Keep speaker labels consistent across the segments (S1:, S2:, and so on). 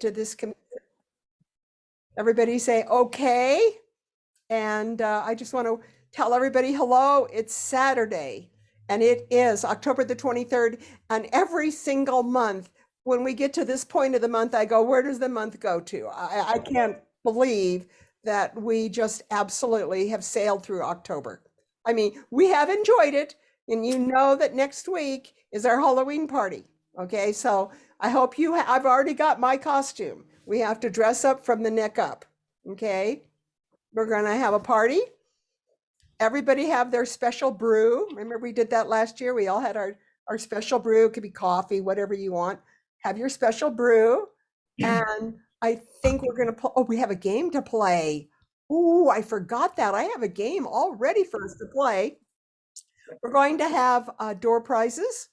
S1: to this committee? Everybody say okay. And I just want to tell everybody hello. It's Saturday and it is October the 23rd. And every single month, when we get to this point of the month, I go, where does the month go to? I can't believe that we just absolutely have sailed through October. I mean, we have enjoyed it. And you know that next week is our Halloween party. Okay, so I hope I've already got my costume. We have to dress up from the neck up. Okay, we're gonna have a party. Everybody have their special brew. Remember we did that last year? We all had our special brew. It could be coffee, whatever you want. Have your special brew. And I think we're gonna play, oh, we have a game to play. Ooh, I forgot that. I have a game all ready for us to play. We're going to have door prizes.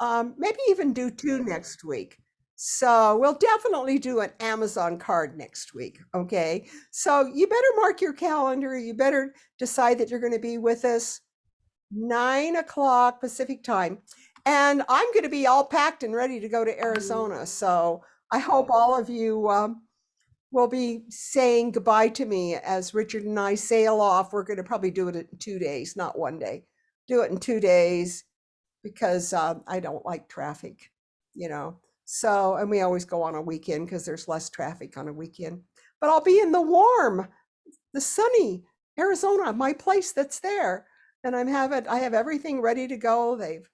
S1: Maybe even do 2 next week. So we'll definitely do an Amazon card next week. Okay. So you better mark your calendar. You better decide that you're going to be with us 9 o'clock Pacific time. And I'm going to be all packed and ready to go to Arizona. So I hope all of you will be saying goodbye to me as Richard and I sail off. We're going to probably do it in 2 days, not 1 day. Do it in 2 days because I don't like traffic, you know. So, and we always go on a weekend because there's less traffic on a weekend. But I'll be in the warm, the sunny Arizona, my place that's there. And I have everything ready to go. They've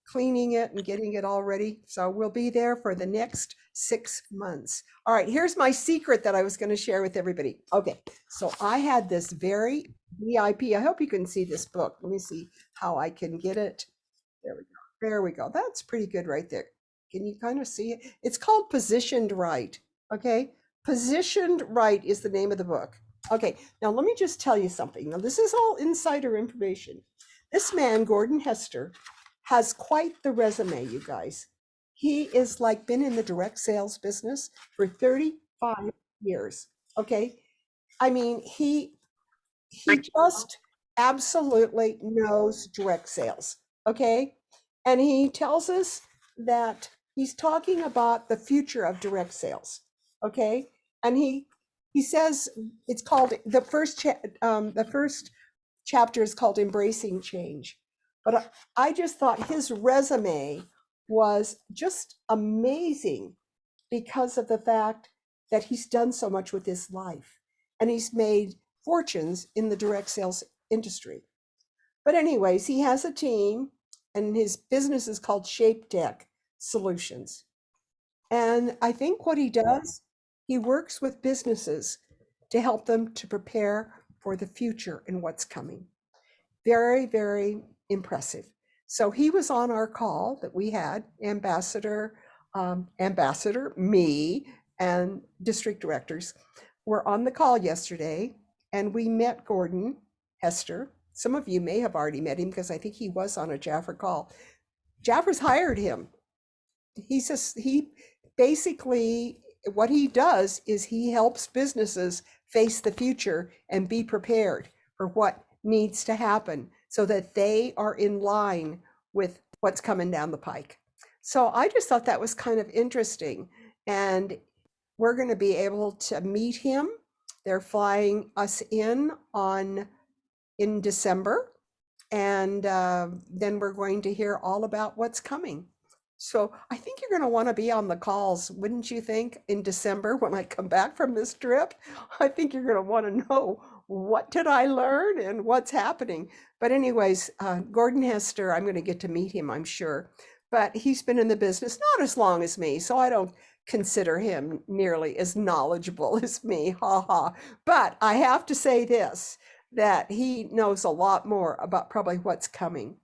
S1: cleaning it and getting it all ready. So we'll be there for the next 6 months. All right, here's my secret that I was going to share with everybody. Okay, so I had this very VIP. I hope you can see this book. Let me see how I can get it. There we go. There we go. That's pretty good right there. Can you kind of see it? It's called Positioned Right. Okay. Positioned Right is the name of the book. Okay. Now let me just tell you something. Now this is all insider information. This man, Gordon Hester, has quite the resume, you guys. He is like been in the direct sales business for 35 years. Okay. I mean, he just absolutely knows direct sales. Okay. And he tells us that he's talking about the future of direct sales. Okay. And he says it's called the first chapter is called Embracing Change. But I just thought his resume was just amazing because of the fact that he's done so much with his life and he's made fortunes in the direct sales industry. But anyways, he has a team and his business is called Shape Deck Solutions. And I think what he does, he works with businesses to help them to prepare for the future and what's coming. Very, very impressive. So he was on our call that we had, Ambassador, me, and district directors were on the call yesterday, and we met Gordon Hester. Some of you may have already met him because I think he was on a Jaffa call. Jaffa's hired him. He basically, what he does is he helps businesses face the future and be prepared for what needs to happen so that they are in line with what's coming down the pike. So I just thought that was kind of interesting. And we're going to be able to meet him. They're flying us in December. And then we're going to hear all about what's coming. So I think you're going to want to be on the calls, wouldn't you think, in December when I come back from this trip? I think you're going to want to know what did I learn and what's happening. But anyways, Gordon Hester, I'm going to get to meet him, I'm sure. But he's been in the business not as long as me, so I don't consider him nearly as knowledgeable as me. Ha ha. But I have to say this, that he knows a lot more about probably what's coming.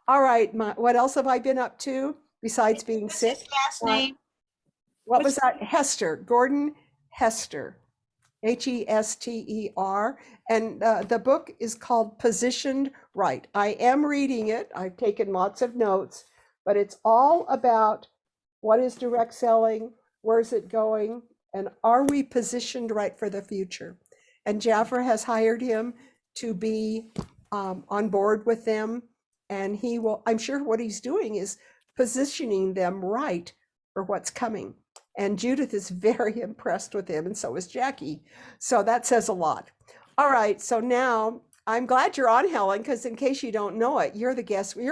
S1: All right, what else have I been up to besides being sick?
S2: His last name?
S1: What was that? Hester, Gordon Hester, Hester. And the book is called Positioned Right. I am reading it. I've taken lots of notes, but it's all about what is direct selling, where's it going, and are we positioned right for the future? And Jaffa has hired him to be on board with them. And he will, I'm sure what he's doing is positioning them right for what's coming. And Judith is very impressed with him, and so is Jackie. So that says a lot. All right, so now I'm glad you're on, Helen, because in case you don't know it, you're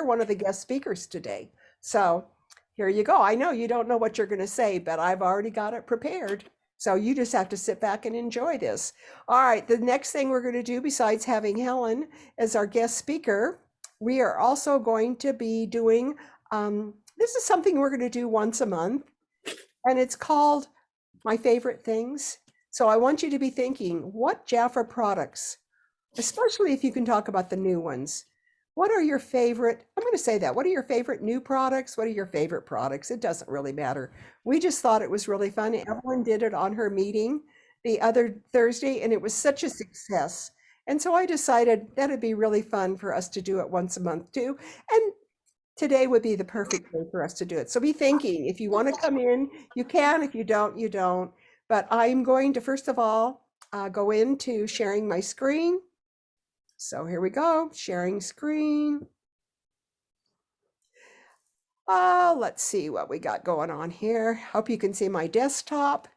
S1: one of the guest speakers today. So here you go. I know you don't know what you're going to say, but I've already got it prepared. So you just have to sit back and enjoy this. All right, the next thing we're going to do, besides having Helen as our guest speaker, we are also going to be doing, this is something we're going to do once a month, and it's called My Favorite Things. So I want you to be thinking, what Jaffa products, especially if you can talk about the new ones, what are your favorite, I'm going to say that, what are your favorite new products? What are your favorite products? It doesn't really matter. We just thought it was really fun. Evelyn did it on her meeting the other Thursday, and it was such a success. And so I decided that'd be really fun for us to do it once a month too. And today would be the perfect day for us to do it. So be thinking, if you want to come in, you can. If you don't, you don't. But I'm going to, first of all, go into sharing my screen. So here we go, sharing screen. Let's see what we got going on here. Hope you can see my desktop.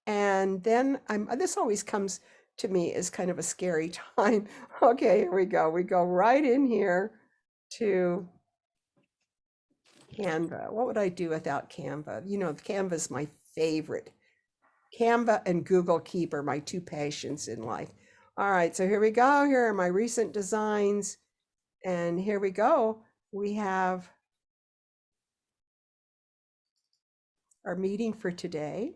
S1: And then this always comes to me as kind of a scary time. Okay, here we go. We go right in here to Canva. What would I do without Canva? You know, Canva is my favorite. Canva and Google Keep are my two passions in life. All right, so here we go. Here are my recent designs. And here we go. We have our meeting for today.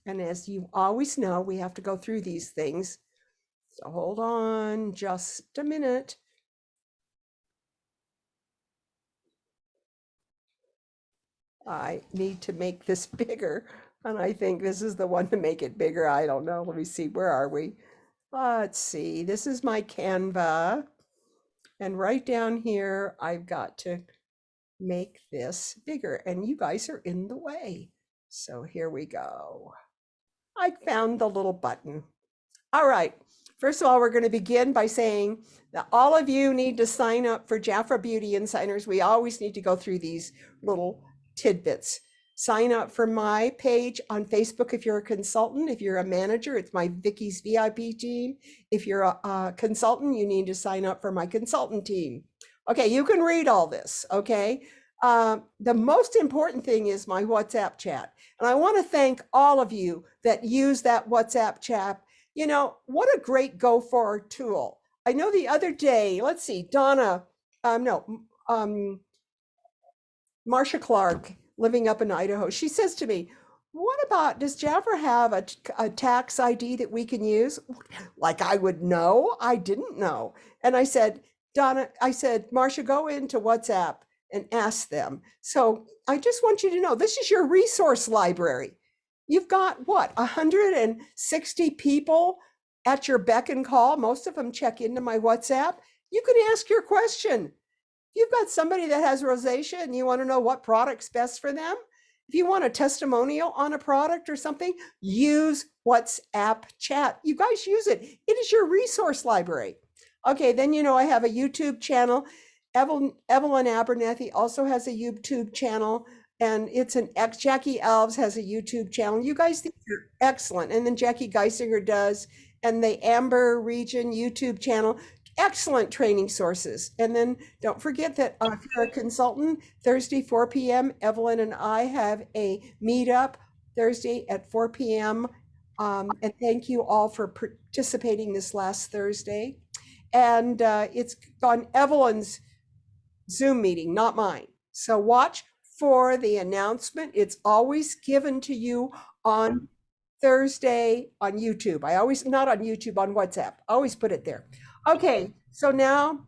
S1: And as you always know, we have to go through these things. So hold on just a minute. I need to make this bigger. And I think this is the one to make it bigger. I don't know. Let me see. Where are we? Let's see. This is my Canva. And right down here, I've got to make this bigger. And you guys are in the way. So here we go. I found the little button. All right. First of all, we're going to begin by saying that all of you need to sign up for Jaffa Beauty Insiders. We always need to go through these little tidbits. Sign up for my page on Facebook if you're a consultant. If you're a manager, it's my Vicky's VIP team. If you're a consultant, you need to sign up for my consultant team. Okay, you can read all this, okay? The most important thing is my WhatsApp chat. And I want to thank all of you that use that WhatsApp chat. You know, what a great go forward tool. I know the other day, let's see, Donna, Marcia Clark, living up in Idaho, she says to me, what about, does Jaffa have a tax ID that we can use? Like I would know, I didn't know. And I said, Donna, Marcia, go into WhatsApp and ask them. So I just want you to know, this is your resource library. You've got what, 160 people at your beck and call. Most of them check into my WhatsApp. You can ask your question. If you've got somebody that has rosacea and you want to know what product's best for them, if you want a testimonial on a product or something, use WhatsApp chat. You guys use it. It is your resource library. Okay, then you know I have a YouTube channel. Evelyn Abernathy also has a YouTube channel, and it's Jackie Alves has a YouTube channel. You guys think you're excellent. And then Jackie Geisinger does, and the Amber Region YouTube channel. Excellent training sources. And then don't forget that if you're a consultant, Thursday, 4 p.m., Evelyn and I have a meetup Thursday at 4 p.m. And thank you all for participating this last Thursday. And it's on Evelyn's Zoom meeting, not mine. So watch for the announcement. It's always given to you on Thursday on YouTube. Not on YouTube, on WhatsApp. I always put it there. Okay, so now,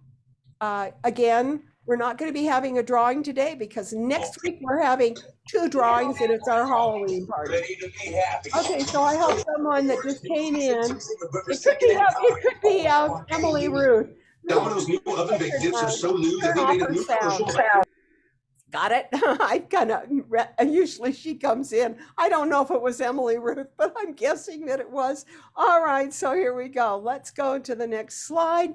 S1: again, we're not going to be having a drawing today because next week we're having 2 drawings and it's our Halloween party. Okay, so I hope someone that just came in, it could be Emily Ruth. Domino's new oven baked dips are so new that they made a new commercial. Got it? I kind of, usually she comes in. I don't know if it was Emily Ruth, but I'm guessing that it was. All right, so here we go. Let's go to the next slide.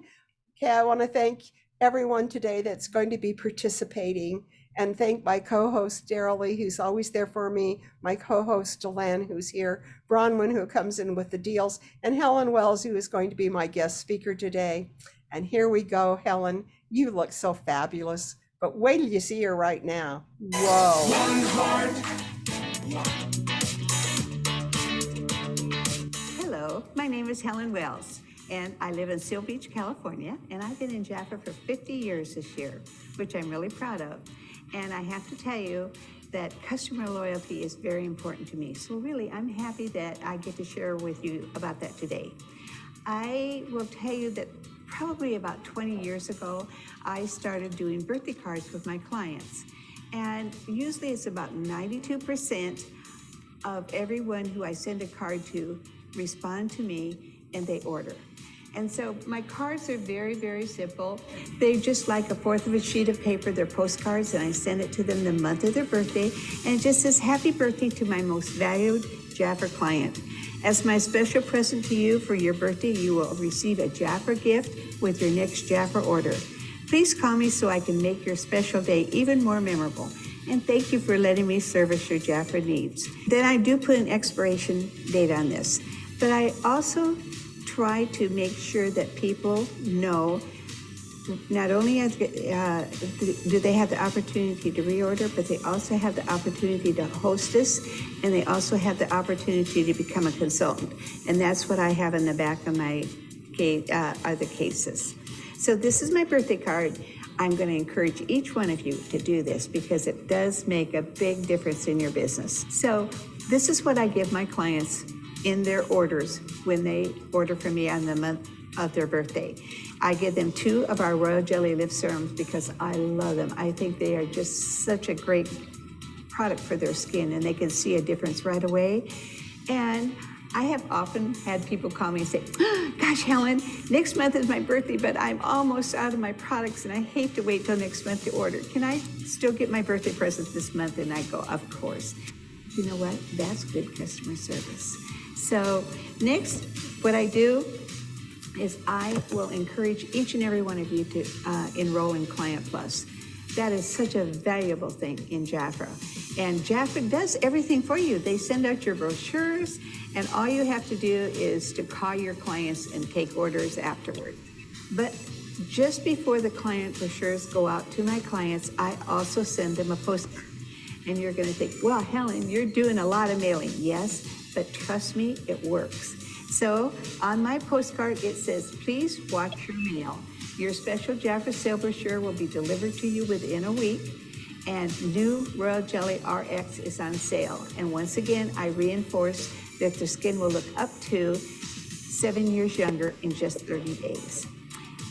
S1: Okay, I want to thank everyone today that's going to be participating. and thank my co-host Daryl Lee, who's always there for me, my co-host Delanne, who's here, Bronwyn, who comes in with the deals, and Helen Wells, who is going to be my guest speaker today. And here we go, Helen. You look so fabulous, but wait till you see her right now. Whoa. One heart.
S2: Hello, my name is Helen Wells, and I live in Seal Beach, California, and I've been in Jaffa for 50 years this year, which I'm really proud of. And I have to tell you that customer loyalty is very important to me. So really, I'm happy that I get to share with you about that today. I will tell you that probably about 20 years ago, I started doing birthday cards with my clients. And usually it's about 92% of everyone who I send a card to respond to me and they order. And so my cards are very, very simple. They're just like a fourth of a sheet of paper. They're postcards, and I send it to them the month of their birthday, and it just says, happy birthday to my most valued Jaffa client. As my special present to you for your birthday, you will receive a Jaffa gift with your next Jaffa order. Please call me so I can make your special day even more memorable. And thank you for letting me service your Jaffa needs. Then I do put an expiration date on this, but I also try to make sure that people know not only do they have the opportunity to reorder, but they also have the opportunity to hostess, and they also have the opportunity to become a consultant. And that's what I have in the back of my other cases. So this is my birthday card. I'm going to encourage each one of you to do this because it does make a big difference in your business. So this is what I give my clients in their orders when they order from me on the month of their birthday. I give them 2 of our Royal Jelly Lift Serums because I love them. I think they are just such a great product for their skin, and they can see a difference right away. And I have often had people call me and say, gosh, Helen, next month is my birthday, but I'm almost out of my products and I hate to wait till next month to order. Can I still get my birthday present this month? And I go, of course. You know what? That's good customer service. So next, what I do is I will encourage each and every one of you to enroll in Client Plus. That is such a valuable thing in Jaffa. And Jaffa does everything for you. They send out your brochures, and all you have to do is to call your clients and take orders afterward. But just before the client brochures go out to my clients, I also send them a postcard. And you're going to think, well, Helen, you're doing a lot of mailing. Yes, but trust me, it works. So on my postcard, it says, please watch your mail. Your special Jaffa sale brochure will be delivered to you within a week, and new Royal Jelly RX is on sale. And once again, I reinforce that the skin will look up to 7 years younger in just 30 days.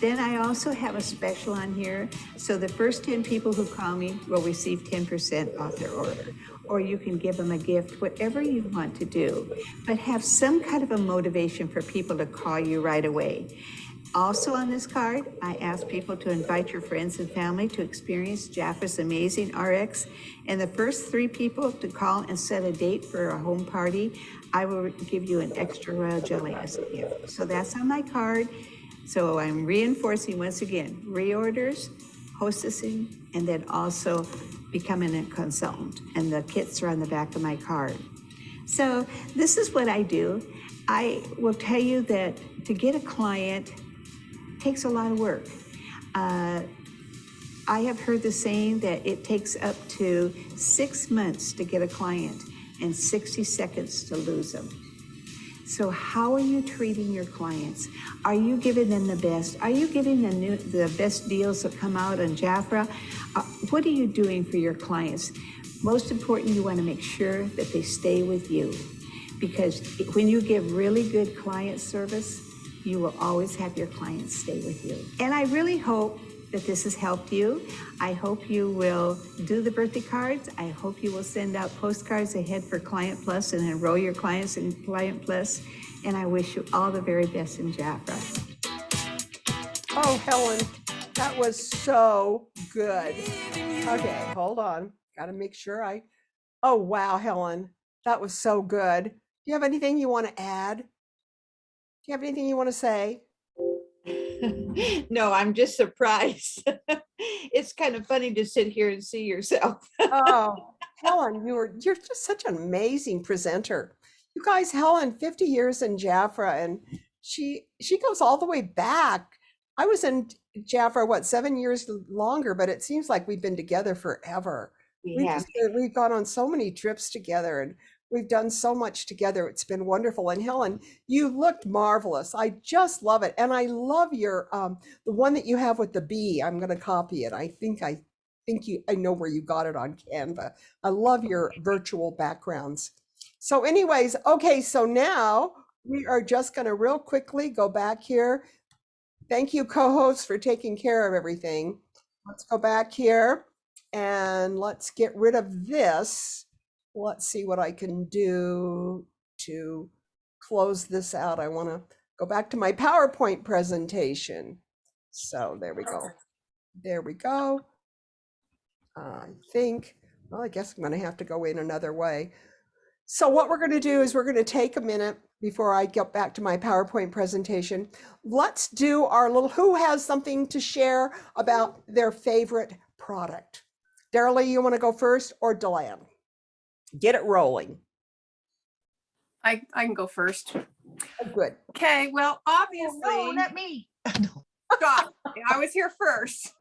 S2: Then I also have a special on here. So the first 10 people who call me will receive 10% off their order. Or you can give them a gift, whatever you want to do. But have some kind of a motivation for people to call you right away. Also on this card, I ask people to invite your friends and family to experience Jaffa's amazing RX. And the first 3 people to call and set a date for a home party, I will give you an extra Royal Jelly as a gift. So that's on my card. So I'm reinforcing once again, reorders, hostessing, and then also becoming a consultant. And the kits are on the back of my card. So this is what I do. I will tell you that to get a client takes a lot of work. I have heard the saying that it takes up to 6 months to get a client and 60 seconds to lose them. So how are you treating your clients? Are you giving them the best? Are you giving them the best deals that come out on Jaffa? What are you doing for your clients? Most important, you want to make sure that they stay with you, because when you give really good client service, you will always have your clients stay with you. And I really hope that this has helped you. I hope you will do the birthday cards. I hope you will send out postcards ahead for Client Plus and enroll your clients in Client Plus. And I wish you all the very best in Jaffa.
S1: Oh, Helen, that was so good. Okay, hold on. Got to make sure oh, wow, Helen, that was so good. Do you have anything you want to add? Do you have anything you want to say?
S2: No, I'm just surprised.
S3: it's kind of funny to sit here and see yourself.
S1: Oh, Helen, you're just such an amazing presenter. You guys, Helen, 50 years in Jaffa, and she goes all the way back. I was in Jaffa, what, 7 years longer, but it seems like we've been together forever.
S3: We have.
S1: We've gone on so many trips together and we've done so much together. It's been wonderful. And Helen, you looked marvelous. I just love it. And I love your the one that you have with the bee. I'm gonna copy it. I know where you got it on Canva. I love your virtual backgrounds. So anyways, okay, so now we are just going to real quickly go back here. Thank you, co-hosts, for taking care of everything. Let's go back here and let's get rid of this. Let's see what I can do to close this out. I want to go back to my PowerPoint presentation. So there we go. There we go. I think, well, I guess I'm going to have to go in another way. So what we're going to do is we're going to take a minute before I get back to my PowerPoint presentation. Let's do our little, who has something to share about their favorite product? Darla, you want to go first, or Delan? Get it rolling.
S4: I can go first.
S1: Oh, good.
S4: Okay, well, obviously,
S3: No, not me.
S4: stop. I was here first.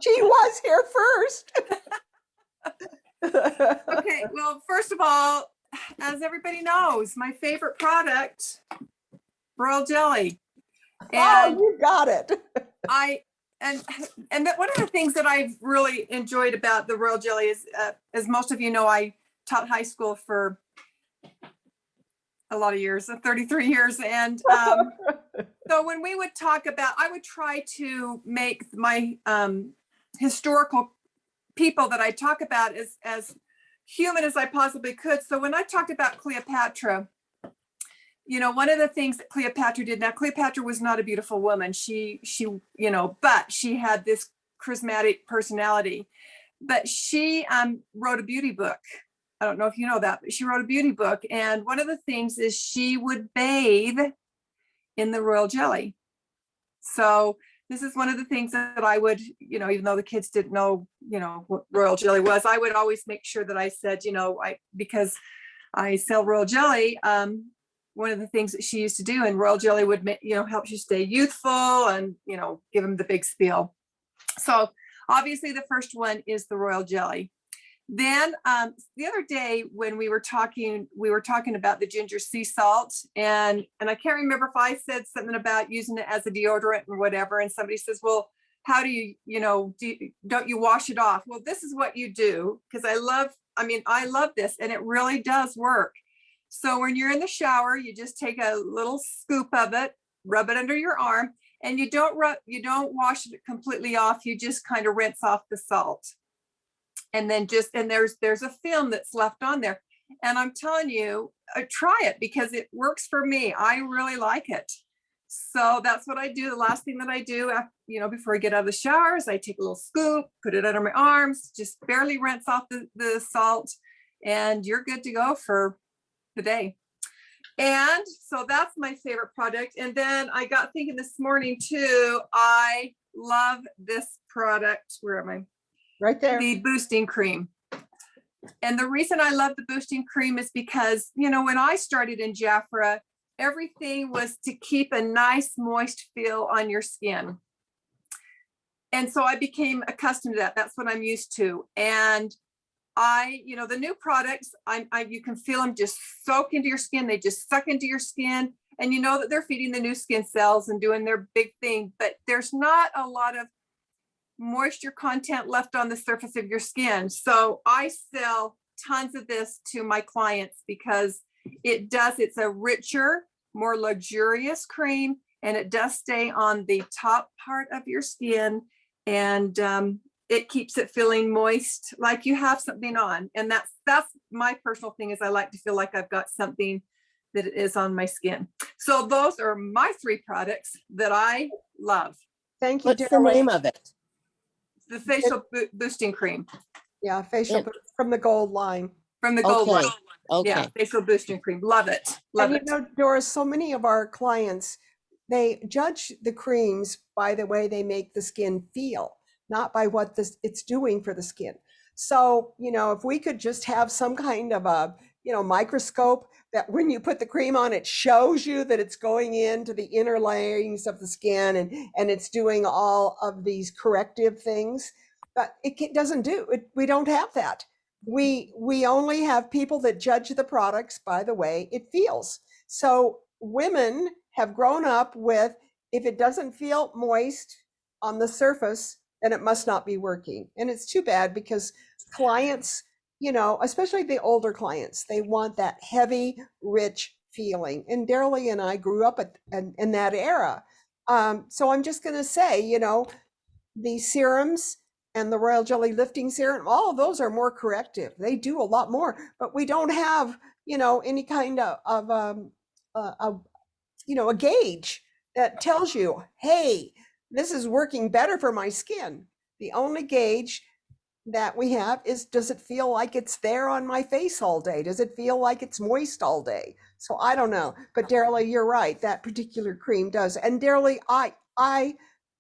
S1: She was here first.
S4: Okay, well, first of all, as everybody knows, my favorite product, royal jelly.
S1: Oh,
S4: And
S1: you got it.
S4: and that one of the things that I've really enjoyed about the royal jelly is, as most of you know, I taught high school for a lot of years, 33 years. And so when we would talk about, I would try to make my historical people that I talk about as human as I possibly could. So when I talked about Cleopatra, one of the things that Cleopatra did, now Cleopatra was not a beautiful woman. She, but she had this charismatic personality, but she wrote a beauty book. I don't know if you know that, but she wrote a beauty book. And one of the things is she would bathe in the royal jelly. So this is one of the things that I would, even though the kids didn't know, what royal jelly was, I would always make sure that I said, because I sell royal jelly, one of the things that she used to do, and royal jelly would, help you stay youthful and, give them the big spiel. So obviously the first one is the royal jelly. Then the other day when we were talking about the ginger sea salt, and I can't remember if I said something about using it as a deodorant or whatever. And somebody says, well, how do you, don't you wash it off? Well, this is what you do, because I love this, and it really does work. So when you're in the shower, you just take a little scoop of it, rub it under your arm, and you don't wash it completely off. You just kind of rinse off the salt. And then there's a film that's left on there. And I'm telling you, try it, because it works for me. I really like it. So that's what I do. The last thing that I do, before I get out of the shower, is I take a little scoop, put it under my arms, just barely rinse off the salt, and you're good to go for the day. And so that's my favorite product. And then I got thinking this morning too, I love this product. Where am I?
S1: Right there.
S4: The boosting cream. And the reason I love the boosting cream is because, when I started in Jaffa, everything was to keep a nice moist feel on your skin. And so I became accustomed to that. That's what I'm used to. And the new products, you can feel them just soak into your skin. They just suck into your skin, and you know that they're feeding the new skin cells and doing their big thing, but there's not a lot of moisture content left on the surface of your skin. So I sell tons of this to my clients because it's a richer, more luxurious cream, and it does stay on the top part of your skin, and it keeps it feeling moist, like you have something on. And that's my personal thing, is I like to feel like I've got something that is on my skin. So those are my three products that I love.
S1: Thank you,
S5: What's the
S1: Darla.
S5: name of it?
S4: The facial boosting cream
S1: Yeah, facial boost from the gold line.
S4: from the Gold
S5: Okay.
S4: Line.
S5: Okay.
S4: Yeah, facial boosting cream. Love it. Love
S1: And
S4: it.
S1: Doris, so many of our clients, they judge the creams by the way they make the skin feel. not by what it's doing for the skin. So, if we could just have some kind of a, microscope that when you put the cream on, it shows you that it's going into the inner layers of the skin and it's doing all of these corrective things. But it doesn't do it. We don't have that. We only have people that judge the products by the way it feels. So women have grown up with, if it doesn't feel moist on the surface, then it must not be working. And it's too bad because clients, especially the older clients, they want that heavy, rich feeling. And Daryl and I grew up in that era. So I'm just going to say, the serums and the Royal Jelly Lifting Serum, all of those are more corrective. They do a lot more, but we don't have, any kind of a gauge that tells you, hey, this is working better for my skin. The only gauge that we have is, does it feel like it's there on my face all day? Does it feel like it's moist all day? So I don't know, but Daryl, you're right. That particular cream does. And Daryl, I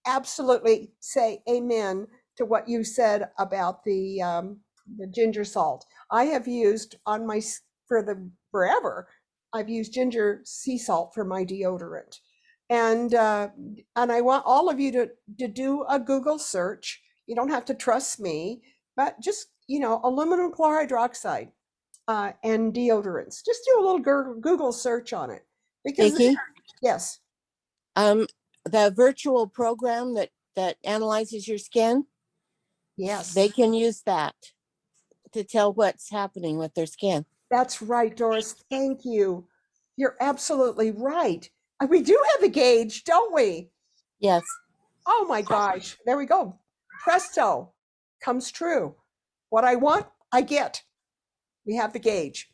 S1: absolutely say amen to what you said about the ginger salt. I have used forever. I've used ginger sea salt for my deodorant. And I want all of you to do a Google search. You don't have to trust me, but just, aluminum chlorhydroxide and deodorants. Just do a little Google search on it. Because
S5: Vicki,
S1: yes,
S5: the virtual program that analyzes your skin,
S1: yes.
S5: they can use that to tell what's happening with their skin.
S1: That's right, Doris. Thank you. You're absolutely right. We do have a gauge, don't we?
S5: Yes.
S1: Oh my gosh. There we go. Presto. Comes true. What I want, I get. We have the gauge.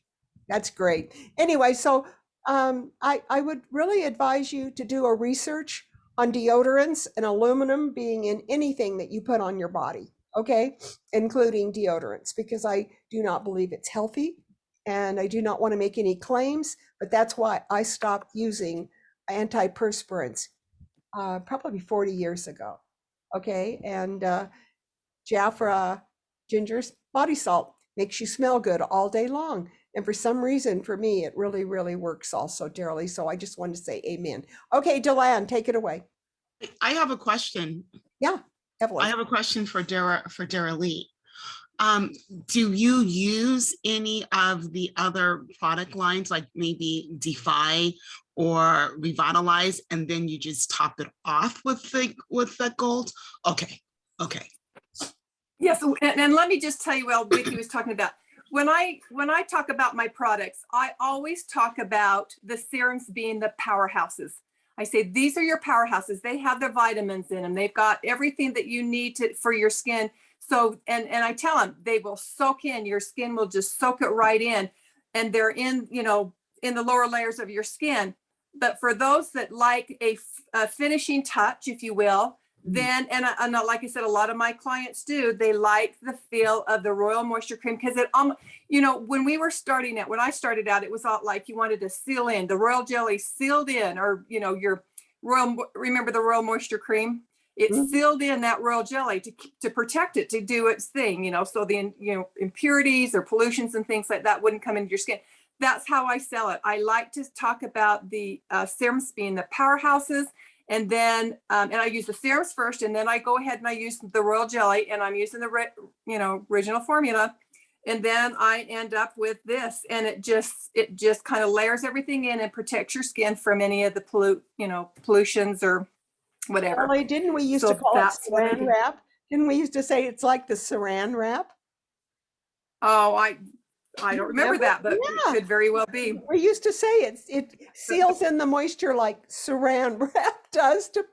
S1: That's great. Anyway, so I would really advise you to do a research on deodorants and aluminum being in anything that you put on your body, okay? Including deodorants, because I do not believe it's healthy and I do not want to make any claims, but that's why I stopped using antiperspirants probably 40 years ago, okay? And Jaffa ginger's body salt makes you smell good all day long. And for some reason, for me, it really, really works also, Daryl. So I just wanted to say amen. Okay, Deland, take it away.
S6: I have a question.
S1: Yeah, Evelyn.
S6: I have a question for Dara Lee. Do you use any of the other product lines, like maybe Defy or Revitalize, and then you just top it off with the gold? Okay.
S4: Yes, and let me just tell you, well, Vicki was talking about, when I talk about my products, I always talk about the serums being the powerhouses. I say, these are your powerhouses. They have the vitamins in them. They've got everything that you need for your skin. So, and I tell them, they will soak in, your skin will just soak it right in. And they're in, in the lower layers of your skin. But for those that like a finishing touch, if you will, then, and like I said, a lot of my clients do, they like the feel of the Royal Moisture Cream, because it, when we were starting it, when I started out, it was all like you wanted to seal in, the Royal Jelly sealed in, or, your remember the Royal Moisture Cream? It sealed in that Royal Jelly to protect it, to do its thing, so the, impurities or pollutions and things like that wouldn't come into your skin. That's how I sell it. I like to talk about the serums being the powerhouses. And then, and I use the serums first, and then I go ahead and I use the Royal Jelly, and I'm using the, original formula. And then I end up with this, and it just kind of layers everything in and protects your skin from any of the pollutions or whatever.
S1: Ellie, didn't we used to call it saran wrap? Didn't we used to say it's like the saran wrap?
S4: Oh, I don't remember that, but
S1: yeah.
S4: It could very well be.
S1: We used to say it seals in the moisture like saran wrap does to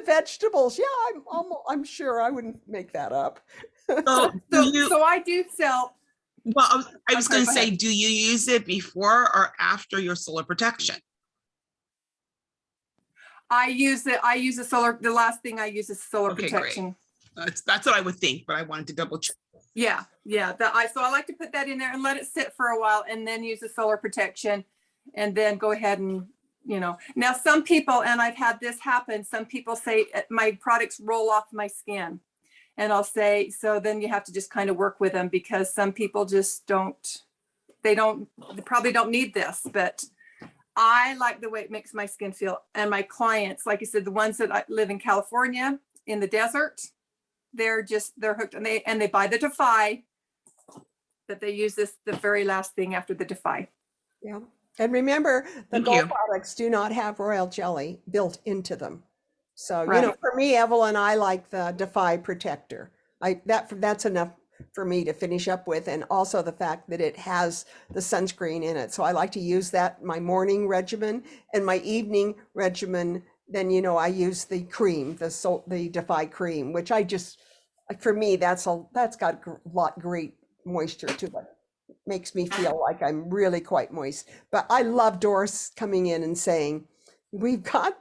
S1: vegetables. Yeah, I'm sure I wouldn't make that up.
S6: So
S4: I do sell.
S6: Well, I was going to say, do you use it before or after your solar protection?
S4: I use the solar. The last thing I use is solar protection.
S6: Great. That's what I would think, but I wanted to double check.
S4: Yeah. So I like to put that in there and let it sit for a while, and then use the solar protection, and then go ahead and, Now some people, and I've had this happen, some people say my products roll off my skin. And I'll say, so then you have to just kind of work with them, because some people just they probably don't need this, but I like the way it makes my skin feel. And my clients, like I said, the ones that live in California in the desert, they're hooked, and they buy the Defy, but they use this, the very last thing after the Defy.
S1: Yeah. And remember, the
S6: Thank
S1: Gold
S6: you.
S1: products do not have royal jelly built into them. So, you know,
S4: Right.
S1: for me, Evelyn, I like the Defy Protector. That's enough for me to finish up with. And also the fact that it has the sunscreen in it. So I like to use that my morning regimen, and my evening regimen. Then, you know, I use the cream, the Defy cream, which for me, that's got great moisture to it. Makes me feel like I'm really quite moist. But I love Doris coming in and saying, we've got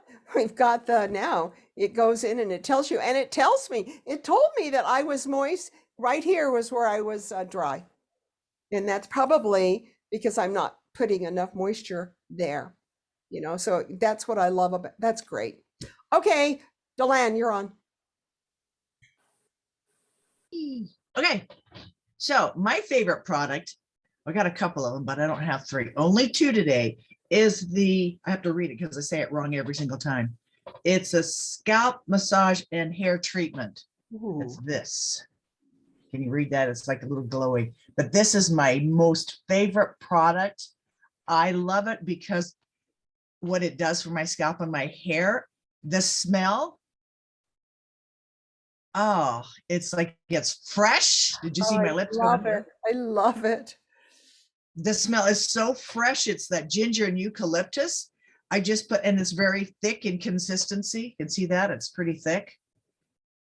S1: now it goes in and it tells you, and it told me that I was moist. Right here was where I was dry. And that's probably because I'm not putting enough moisture there, you know, so that's what I love about, that's great. Okay, Delanne, you're on.
S7: Okay, so my favorite product, I got a couple of them, but I don't have three, only two today, is I have to read it because I say it wrong every single time. It's a scalp massage and hair treatment.
S1: Ooh.
S7: It's this. Can you read that? It's like a little glowy, but this is my most favorite product. I love it because what it does for my scalp and my hair, the smell. Oh, it's like it's fresh. Did you see my lips?
S1: Love
S7: going
S1: it. I love it.
S7: The smell is so fresh. It's that ginger and eucalyptus. I just put, and it's very thick in consistency. You can see that it's pretty thick.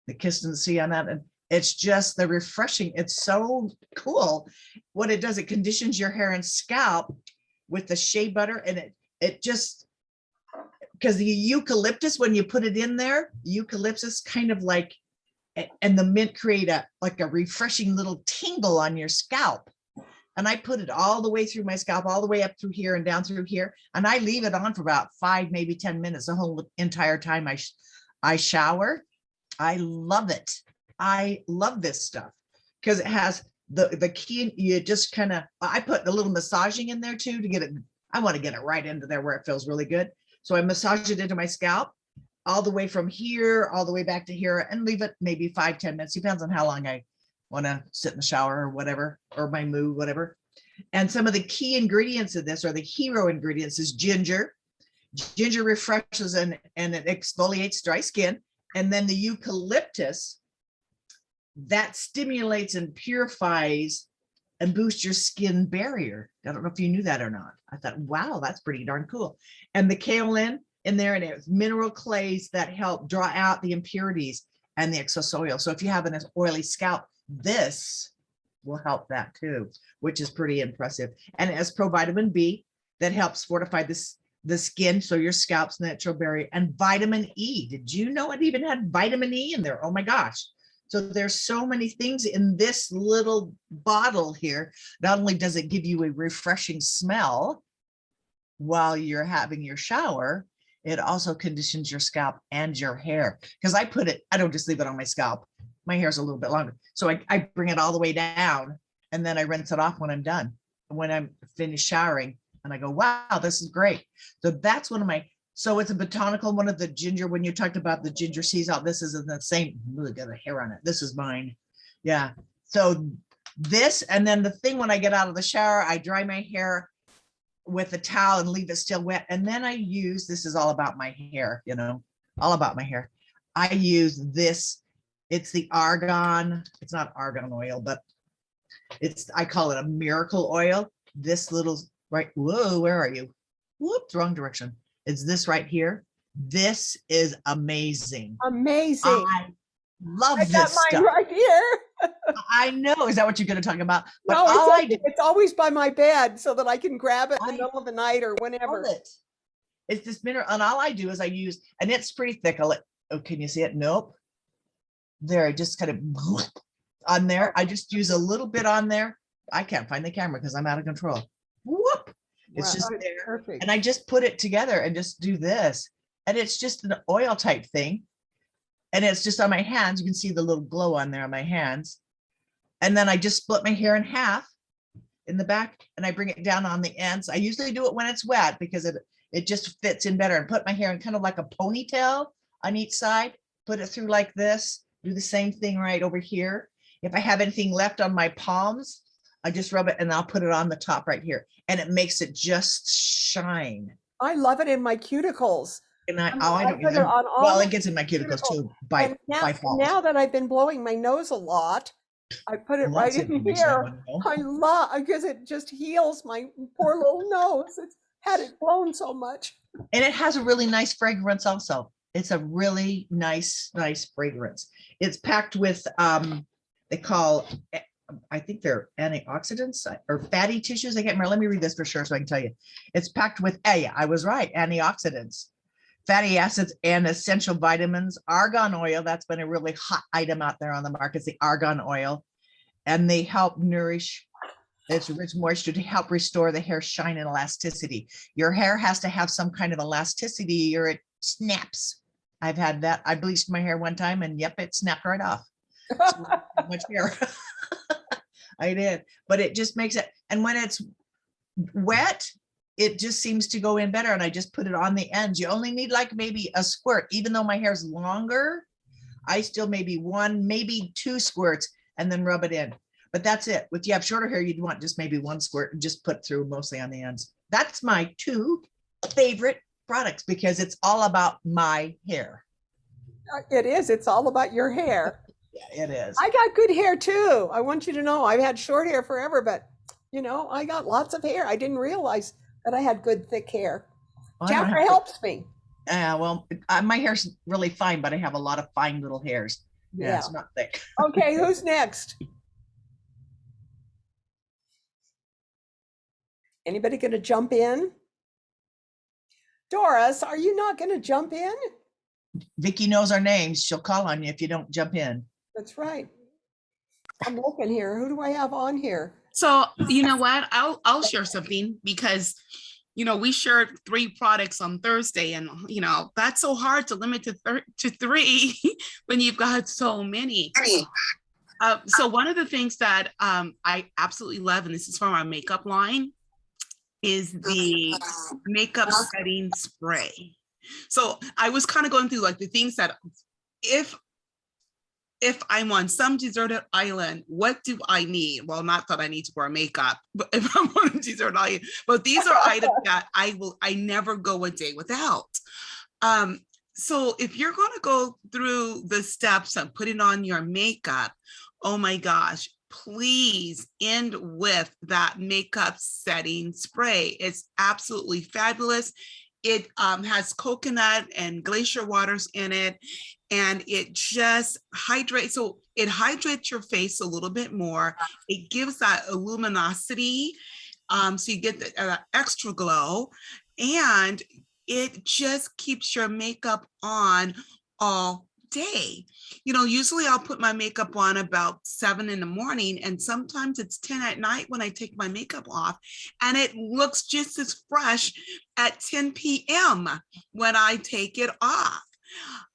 S7: The consistency on that, and it's just the refreshing. It's so cool. What it does, it conditions your hair and scalp with the shea butter, and it just, because the eucalyptus, when you put it in there, eucalyptus kind of like, and the mint create a refreshing little tingle on your scalp. And I put it all the way through my scalp, all the way up through here and down through here. And I leave it on for about 5, maybe 10 minutes, the whole entire time I shower. I love it. I love this stuff because it has the key. You just kind of, I put a little massaging in there too, to get it. I want to get it right into there where it feels really good. So I massage it into my scalp all the way from here, all the way back to here, and leave it maybe 5, 10 minutes. Depends on how long I want to sit in the shower or whatever, or my mood, whatever. And some of the key ingredients of this, or the hero ingredients, is ginger. Ginger refreshes and it exfoliates dry skin. And then the eucalyptus, that stimulates and purifies and boosts your skin barrier. I don't know if you knew that or not. I thought, wow, that's pretty darn cool. And the Kale in there, and it's mineral clays that help draw out the impurities and the excess oil. So if you have an oily scalp, this will help that too, which is pretty impressive. And it has provitamin B that helps fortify the skin, so your scalp's natural barrier, and vitamin E. Did you know it even had vitamin E in there? Oh my gosh. So there's so many things in this little bottle here. Not only does it give you a refreshing smell while you're having your shower, it also conditions your scalp and your hair. Because I don't just leave it on my scalp. My hair's a little bit longer. So I bring it all the way down, and then I rinse it off when I'm done, when I'm finished showering. And I go, wow, this is great. So that's one of my, so it's a botanical one of the ginger. When you talked about the ginger sea salt, this is in the same, really got a hair on it. This is mine. Yeah. So this, and then the thing, when I get out of the shower, I dry my hair with a towel and leave it still wet. And then I use, this is all about my hair, you know, all about my hair. I use this. It's the argan. It's not argan oil, but I call it a miracle oil. This little, right, whoa, where are you? Whoops, wrong direction. It's this right here. This is amazing.
S1: Amazing.
S7: I love
S1: I
S7: this
S1: got mine
S7: stuff.
S1: right here.
S7: I know. Is that what you're going to talk about? But
S1: No,
S7: all I do,
S1: it's always by my bed so that I can grab it in the
S7: I
S1: middle of the night or whenever.
S7: love it. It's this mineral, and all I do is I use, and it's pretty thick. Oh, can you see it? Nope. There, I just kind of on there. I just use a little bit on there. I can't find the camera because I'm out of control. Whoop. It's
S1: Wow,
S7: just
S1: it's
S7: there.
S1: perfect.
S7: And I just put it together and just do this. And it's just an oil type thing. And it's just on my hands. You can see the little glow on there on my hands. And then I just split my hair in half in the back and I bring it down on the ends. I usually do it when it's wet because it just fits in better, and put my hair in kind of like a ponytail on each side, put it through like this, do the same thing right over here. If I have anything left on my palms, I just rub it and I'll put it on the top right here, and it makes it just shine.
S1: I love it in my cuticles.
S7: And I,
S1: I mean,
S7: oh, I
S1: I
S7: don't
S1: put it
S7: really,
S1: on all
S7: well,
S1: my
S7: it gets in my cuticles
S1: cuticles.
S7: too by
S1: And now
S7: falls.
S1: that I've been blowing my nose a lot, I put it
S7: Well,
S1: right
S7: that's
S1: in
S7: information I
S1: here.
S7: wanna know.
S1: I love, because it just heals my poor little nose. It's had it blown so much.
S7: And it has a really nice fragrance also. It's a really nice fragrance. It's packed with, they call, I think they're antioxidants or fatty tissues. I can't remember. Let me read this for sure so I can tell you. It's packed with, hey, I was right, antioxidants, fatty acids, and essential vitamins, argan oil. That's been a really hot item out there on the market. It's the argan oil. And they help nourish its rich moisture to help restore the hair shine and elasticity. Your hair has to have some kind of elasticity or it snaps. I've had that. I bleached my hair one time and yep, it snapped right off. So much hair. I did, but it just makes it. And when it's wet, it just seems to go in better. And I just put it on the ends. You only need like maybe a squirt, even though my hair's longer. I still maybe one, maybe 2 squirts and then rub it in. But that's it. If you have shorter hair, you'd want just maybe 1 squirt and just put through mostly on the ends. That's my 2 favorite products because it's all about my hair.
S1: It is. It's all about your hair.
S7: Yeah, it is.
S1: I got good hair too. I want you to know I've had short hair forever, but I got lots of hair. I didn't realize that I had good thick hair.
S7: Well, I don't
S1: Jaffa
S7: have-
S1: helps me.
S7: well, my hair's really fine, but I have a lot of fine little hairs. Yeah, it's not thick.
S1: Okay, who's next? Anybody going to jump in? Doris, are you not going to jump in?
S7: Vicky knows our names. She'll call on you if you don't jump in.
S1: That's right. I'm looking here. Who do I have on here?
S6: So you know what? I'll share something because we shared 3 products on Thursday, and that's so hard to limit to 3 when you've got so many. So one of the things that I absolutely love, and this is from our makeup line, is the makeup setting spray. So I was kind of going through like the things that if I'm on some deserted island, what do I need? Well, not that I need to wear makeup, but if I'm on a deserted island, but these are items that I never go a day without. So if you're going to go through the steps of putting on your makeup, oh my gosh, please end with that makeup setting spray. It's absolutely fabulous. It has coconut and glacier waters in it, and it just hydrates. So it hydrates your face a little bit more. It gives that luminosity, so you get the extra glow, and it just keeps your makeup on all day. Usually I'll put my makeup on about 7 in the morning, and sometimes it's 10 at night when I take my makeup off, and it looks just as fresh at 10 p.m. when I take it off.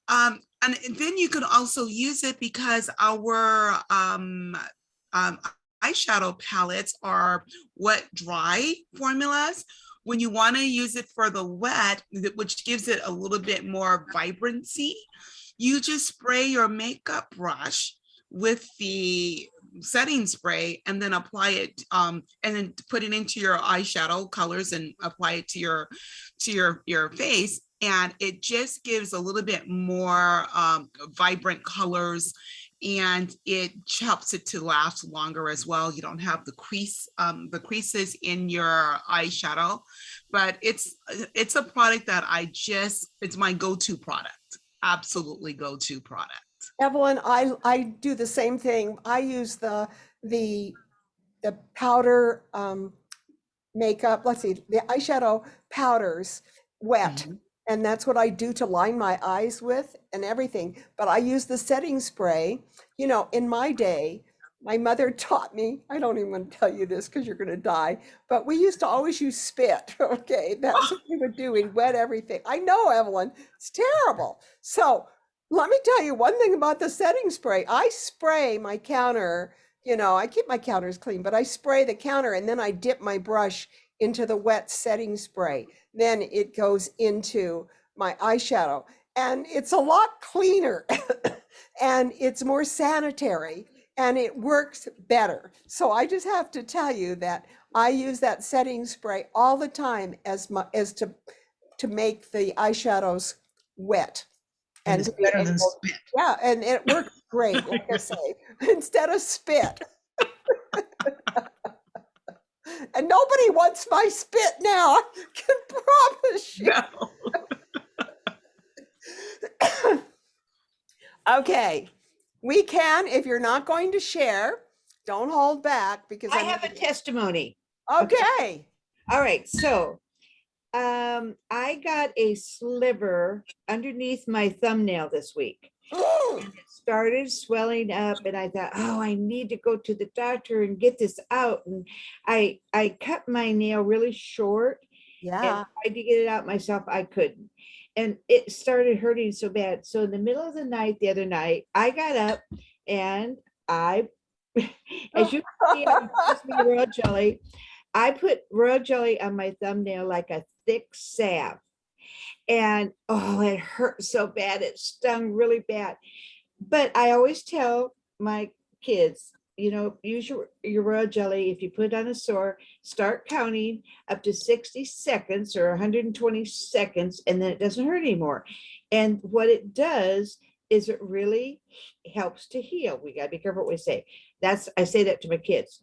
S6: And then you can also use it because our eyeshadow palettes are wet dry formulas. When you want to use it for the wet, which gives it a little bit more vibrancy, you just spray your makeup brush with the setting spray and then apply it and then put it into your eyeshadow colors and apply it to your face, and it just gives a little bit more vibrant colors, and it helps it to last longer as well. You don't have the creases in your eyeshadow, but it's a product that it's my go-to product. Absolutely go-to product.
S1: Evelyn, I do the same thing. I use the powder makeup. Let's see, the eyeshadow powders wet.
S7: Mhm.
S1: And that's what I do to line my eyes with and everything. But I use the setting spray. In my day, my mother taught me, I don't even want to tell you this because you're going to die, but we used to always use spit. Okay. That's what we would do. We'd wet everything. I know, Evelyn, it's terrible. So Let me tell you one thing about the setting spray. I spray my counter, I keep my counters clean, but I spray the counter and then I dip my brush into the wet setting spray. Then it goes into my eyeshadow and it's a lot cleaner and it's more sanitary and it works better. So I just have to tell you that I use that setting spray all the time as to make the eyeshadows wet.
S7: And it's
S1: To be
S7: better than
S1: able,
S7: spit.
S1: yeah, and it works great, like I say, instead of spit. And nobody wants my spit now, I can promise you.
S6: No.
S1: Okay, we can, if you're not going to share, don't hold back because
S3: I have a testimony.
S1: Okay.
S3: All right, so I got a sliver underneath my thumbnail this week.
S1: Mm,
S3: It started swelling up and I thought, oh, I need to go to the doctor and get this out. And I cut my nail really short and
S1: yeah.
S3: tried to get it out myself. I couldn't. And it started hurting so bad. So in the middle of the night, the other night, I got up and I, as you can see, I'm using royal jelly. I put royal jelly on my thumbnail like a thick salve. And oh, it hurt so bad. It stung really bad. But I always tell my kids, use your royal jelly. If you put it on a sore, start counting up to 60 seconds or 120 seconds, and then it doesn't hurt anymore. And what it does is it really helps to heal. We got to be careful what we say. I say that to my kids.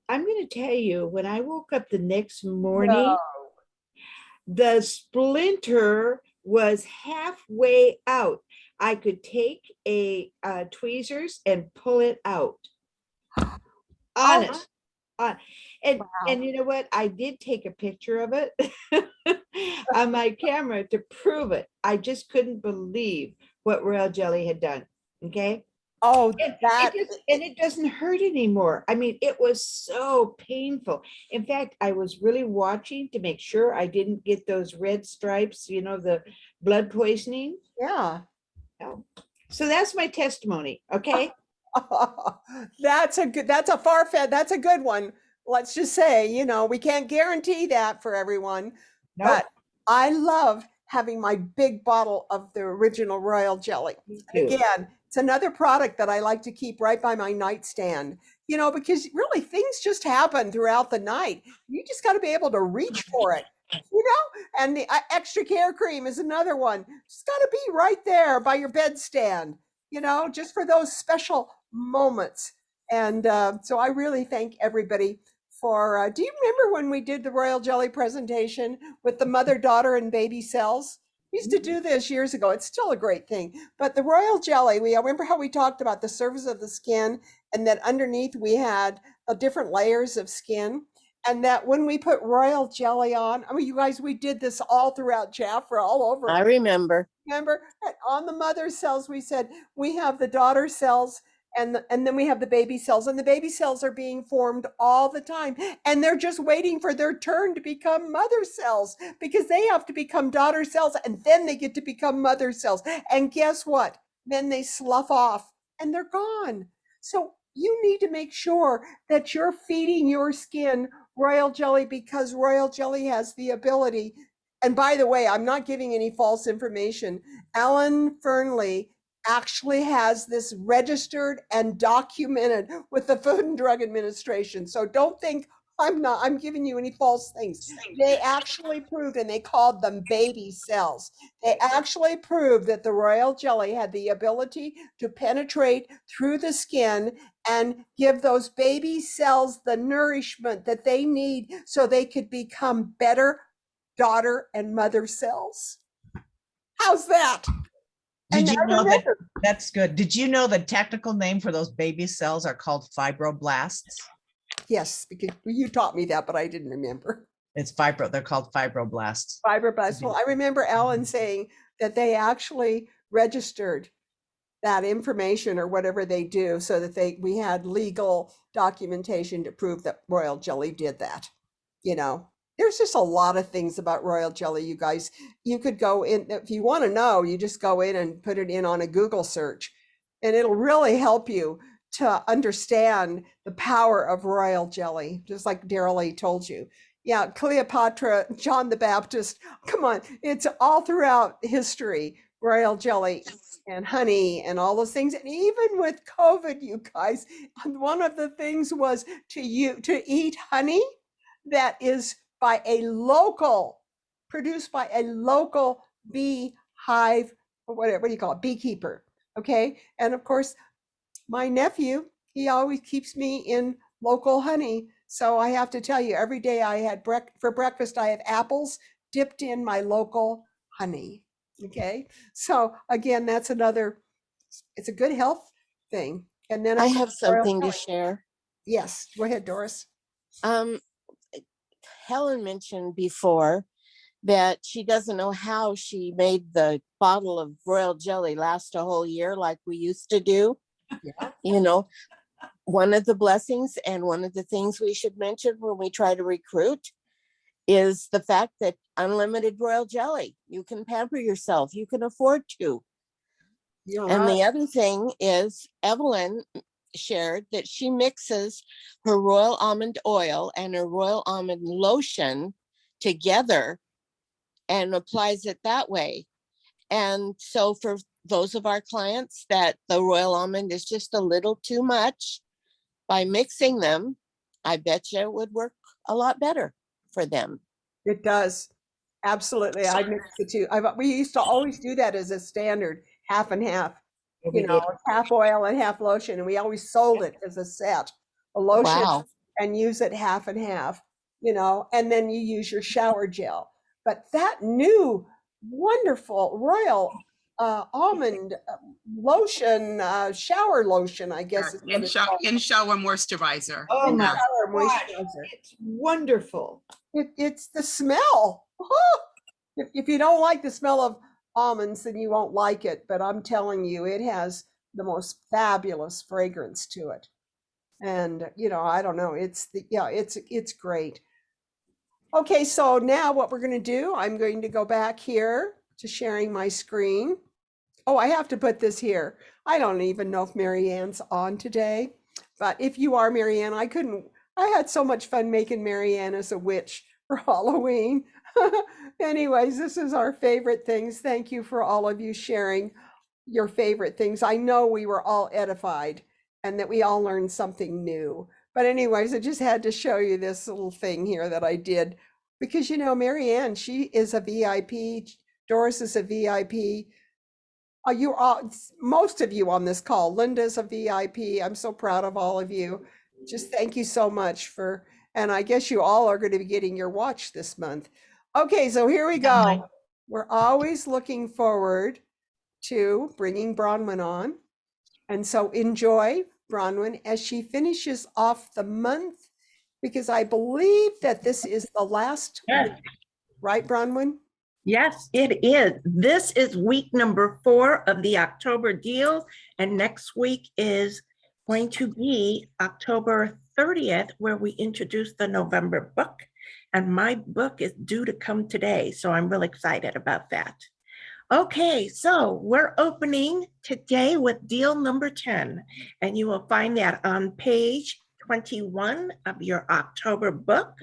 S3: I'm going to tell you, when I woke up the next morning,
S1: No.
S3: the splinter was halfway out. I could take a tweezers and pull it out. Honest. And
S1: Wow.
S3: you know what? I did take a picture of it on my camera to prove it. I just couldn't believe what royal jelly had done. Okay.
S1: Oh,
S3: And
S1: that
S3: it doesn't hurt anymore. I mean, it was so painful. In fact, I was really watching to make sure I didn't get those red stripes, the blood poisoning.
S1: yeah.
S3: No. So that's my testimony. Okay.
S1: That's a good one. Let's just say, we can't guarantee that for everyone,
S3: No,
S1: but I love having my big bottle of the original royal jelly.
S3: me too.
S1: Again, it's another product that I like to keep right by my nightstand, because really things just happen throughout the night. You just got to be able to reach for it, and the extra care cream is another one. Just got to be right there by your bedstand, just for those special moments. And so I really thank everybody for, do you remember when we did the royal jelly presentation with the mother, daughter, and baby cells? We used to do this years ago. It's still a great thing. But the royal jelly, I remember how we talked about the surface of the skin and that underneath we had different layers of skin. And that when we put royal jelly on, I mean, you guys, we did this all throughout Jaffa, all over.
S5: I remember.
S1: Remember, on the mother cells, we said we have the daughter cells and then we have the baby cells, and the baby cells are being formed all the time, and they're just waiting for their turn to become mother cells because they have to become daughter cells and then they get to become mother cells. And guess what? Then they slough off and they're gone. So you need to make sure that you're feeding your skin royal jelly because royal jelly has the ability. And by the way, I'm not giving any false information. Alan Fernley actually has this registered and documented with the Food and Drug Administration. So don't think I'm giving you any false things. They actually proved, and they called them baby cells. They actually proved that the royal jelly had the ability to penetrate through the skin and give those baby cells the nourishment that they need so they could become better daughter and mother cells. How's that?
S7: Did you know that? That's good. Did you know the technical name for those baby cells are called fibroblasts?
S1: Yes, because you taught me that, but I didn't remember.
S7: They're called fibroblasts.
S1: Fibroblasts. Well, I remember Alan saying that they actually registered that information or whatever they do so that we had legal documentation to prove that royal jelly did that, there's just a lot of things about royal jelly, you guys. You could go in, if you want to know, you just go in and put it in on a Google search, and it'll really help you to understand the power of royal jelly, just like Daryl told you. Yeah, Cleopatra, John the Baptist, come on, it's all throughout history, royal jelly and honey and all those things. And even with COVID, you guys, one of the things was to eat honey that is by a local, produced by a local bee hive, or whatever, what do you call it, beekeeper. Okay. And of course, my nephew, he always keeps me in local honey. So I have to tell you, every day I had for breakfast, I have apples dipped in my local honey. Okay. So again, that's another, it's a good health thing. And then
S5: I
S1: of course,
S5: have something to share.
S1: yes, go ahead, Doris.
S5: Helen mentioned before that she doesn't know how she made the bottle of royal jelly last a whole year like we used to do.
S1: Yeah.
S5: You know, one of the blessings and one of the things we should mention when we try to recruit is the fact that unlimited royal jelly, you can pamper yourself, you can afford to.
S1: You're
S5: And
S1: right.
S5: the other thing is Evelyn shared that she mixes her royal almond oil and her royal almond lotion together and applies it that way. And so for those of our clients that the royal almond is just a little too much, by mixing them, I bet you it would work a lot better for them.
S1: It does. Absolutely. I mix the two. We used to always do that as a standard, half and half,
S3: We did.
S1: half oil and half lotion. And we always sold it as a set, a lotion
S5: Wow.
S1: and use it half and half, and then you use your shower gel. But that new wonderful royal almond lotion, shower lotion, I guess is what it's called.
S6: In shower moisturizer.
S3: Oh my
S1: Shower
S3: gosh,
S1: moisturizer.
S3: it's wonderful.
S1: It's the smell. If you don't like the smell of almonds, then you won't like it. But I'm telling you, it has the most fabulous fragrance to it. And I don't know. It's great. Okay, so now what we're going to do, I'm going to go back here to sharing my screen. Oh, I have to put this here. I don't even know if Marianne's on today, but if you are, Marianne, I had so much fun making Marianne as a witch for Halloween. Anyways, this is our favorite things. Thank you for all of you sharing your favorite things. I know we were all edified and that we all learned something new. But anyways, I just had to show you this little thing here that I did because, Marianne, she is a VIP. Doris is a VIP. You all, most of you on this call, Linda's a VIP. I'm so proud of all of you. Just thank you so much and I guess you all are going to be getting your watch this month. Okay, so here we go. We're always looking forward to bringing Bronwyn on. And so enjoy Bronwyn as she finishes off the month, because I believe that this is the last week, right, Bronwyn?
S8: Yes, it is. This is week number 4 of the October deal. And next week is going to be October 30th, where we introduce the November book. And my book is due to come today. So I'm really excited about that. Okay, so we're opening today with deal number 10. And you will find that on page 21 of your October book.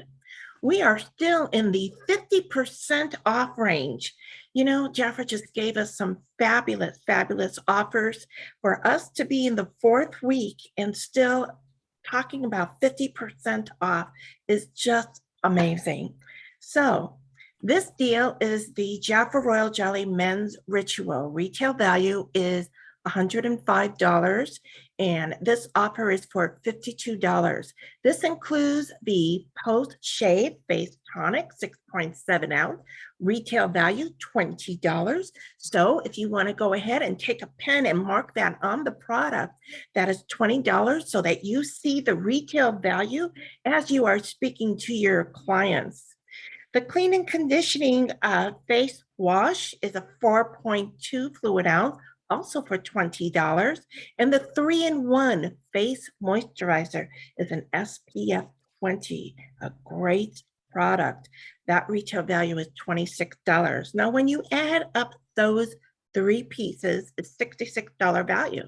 S8: We are still in the 50% off range. Jaffa just gave us some fabulous, fabulous offers. For us to be in the 4th week and still talking about 50% off is just amazing. So this deal is the Jaffa Royal Jelly Men's Ritual. Retail value is $105, and this offer is for $52. This includes the post-shave face tonic, 6.7 ounce, retail value $20. So if you want to go ahead and take a pen and mark that on the product, that is $20 so that you see the retail value as you are speaking to your clients. The clean and conditioning face wash is a 4.2 fluid ounce, also for $20. And the 3-in-1 face moisturizer is an SPF 20, a great product. That retail value is $26. Now, when you add up those 3 pieces, it's $66 value.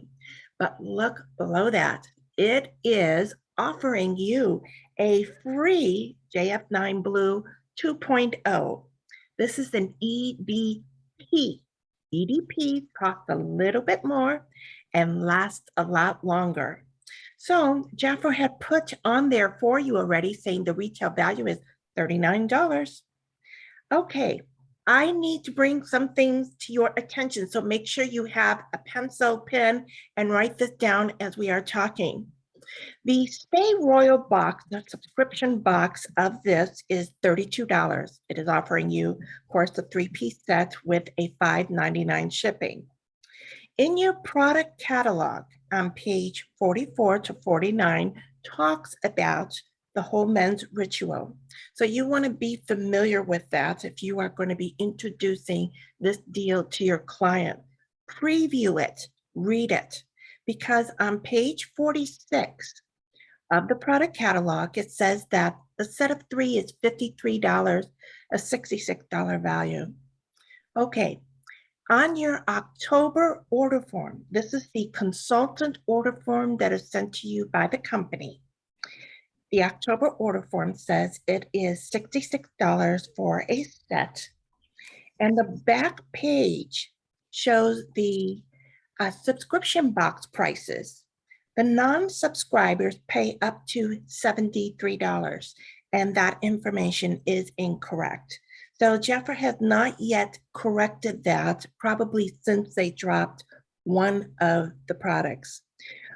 S8: But look below that, it is offering you a free JF9 Blue 2.0. This is an EDP. EDP costs a little bit more and lasts a lot longer. So Jaffa had put on there for you already saying the retail value is $39. Okay, I need to bring some things to your attention. So make sure you have a pencil, pen, and write this down as we are talking. The Stay Royal box, the subscription box of this is $32. It is offering you, of course, the 3-piece set with a $5.99 shipping. In your product catalog on page 44 to 49 talks about the whole men's ritual. So you want to be familiar with that if you are going to be introducing this deal to your client. Preview it, read it, because on page 46 of the product catalog, it says that the set of 3 is $53, a $66 value. Okay, on your October order form, this is the consultant order form that is sent to you by the company. The October order form says it is $66 for a set. And the back page shows the subscription box prices. The non-subscribers pay up to $73, and that information is incorrect. So Jaffa has not yet corrected that, probably since they dropped one of the products.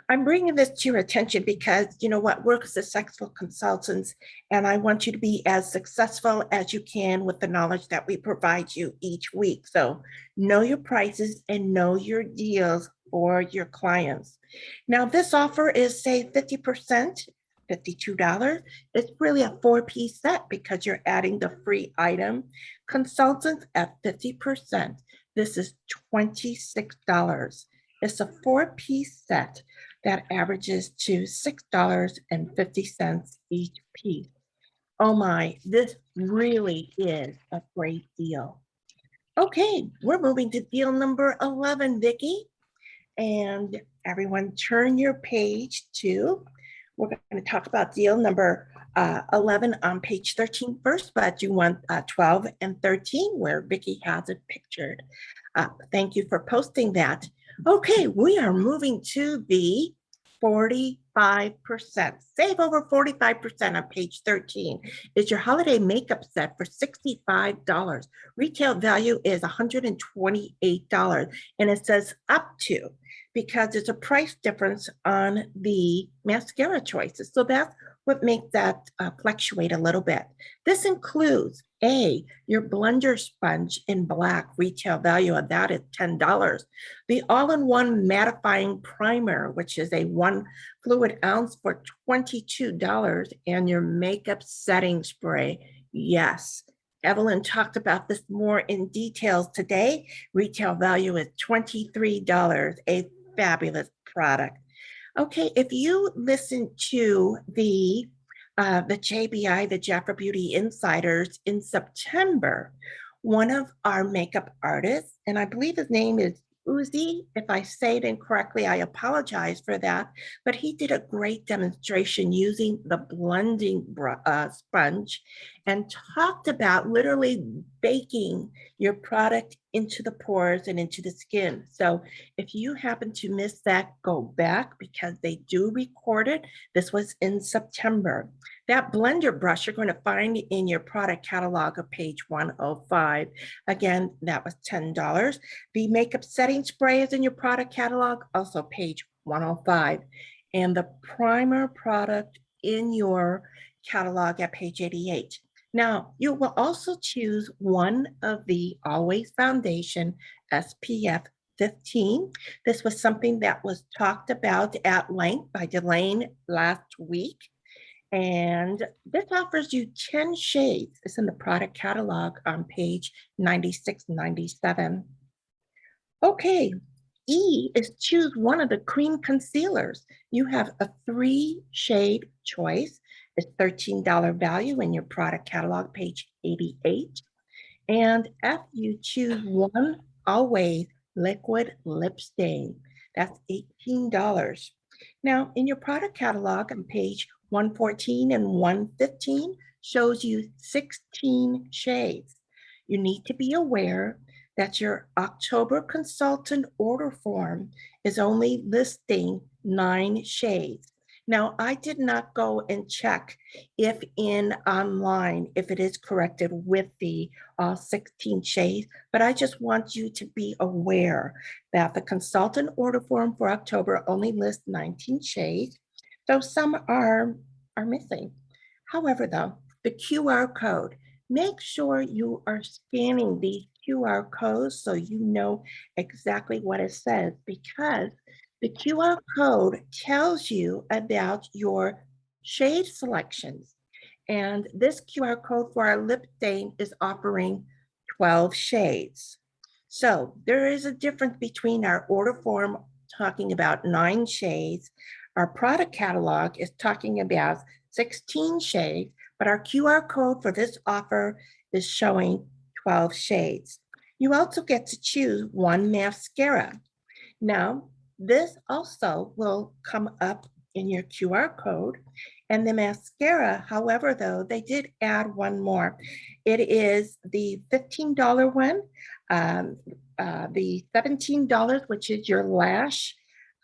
S8: I'm bringing this to your attention because, you know what, we're successful consultants, and I want you to be as successful as you can with the knowledge that we provide you each week. So know your prices and know your deals for your clients. Now, this offer is, say, 50%, $52. It's really a 4-piece set because you're adding the free item. Consultants at 50%. This is $26. It's a 4-piece set that averages to $6.50 each piece. Oh my, this really is a great deal. Okay, we're moving to deal number 11, Vicki. And everyone turn your page to, we're going to talk about deal number 11 on page 13 first, but you want 12 and 13 where Vicki has it pictured. Thank you for posting that. Okay, we are moving to the 45%. Save over 45% on page 13. It's your holiday makeup set for $65. Retail value is $128, and it says up to, because there's a price difference on the mascara choices. So that's what makes that fluctuate a little bit. This includes your blender sponge in black. Retail value of that is $10. The all-in-one mattifying primer, which is a 1 fluid ounce for $22, and your makeup setting spray. Yes, Evelyn talked about this more in details today. Retail value is $23, a fabulous product. Okay, if you listen to the JBI, the Jaffa Beauty Insiders in September, one of our makeup artists, and I believe his name is Uzi. If I say it incorrectly, I apologize for that, but he did a great demonstration using the blending sponge and talked about literally baking your product into the pores and into the skin. So if you happen to miss that, go back because they do record it. This was in September. That blender brush you're going to find in your product catalog of page 105. Again, that was $10. The makeup setting spray is in your product catalog, also page 105. And the primer product in your catalog at page 88. Now, you will also choose one of the Always Foundation SPF 15. This was something that was talked about at length by Delane last week. And this offers you 10 shades. It's in the product catalog on page 96, 97. Okay, E is choose one of the cream concealers. You have a 3-shade choice. It's $13 value in your product catalog, page 88. And if you choose one Always liquid lip stain, that's $18. Now, in your product catalog on page 114 and 115 shows you 16 shades. You need to be aware that your October consultant order form is only listing 9 shades. Now, I did not go and check if in online, if it is corrected with the 16 shades, but I just want you to be aware that the consultant order form for October only lists 19 shades, so some are missing. However, though, the QR code, make sure you are scanning these QR codes so you know exactly what it says, because the QR code tells you about your shade selections. And this QR code for our lip stain is offering 12 shades. So there is a difference between our order form talking about 9 shades. Our product catalog is talking about 16 shades, but our QR code for this offer is showing 12 shades. You also get to choose one mascara. Now, this also will come up in your QR code. And the mascara, however, though, they did add one more. It is the $15 one, the $17, which is your lash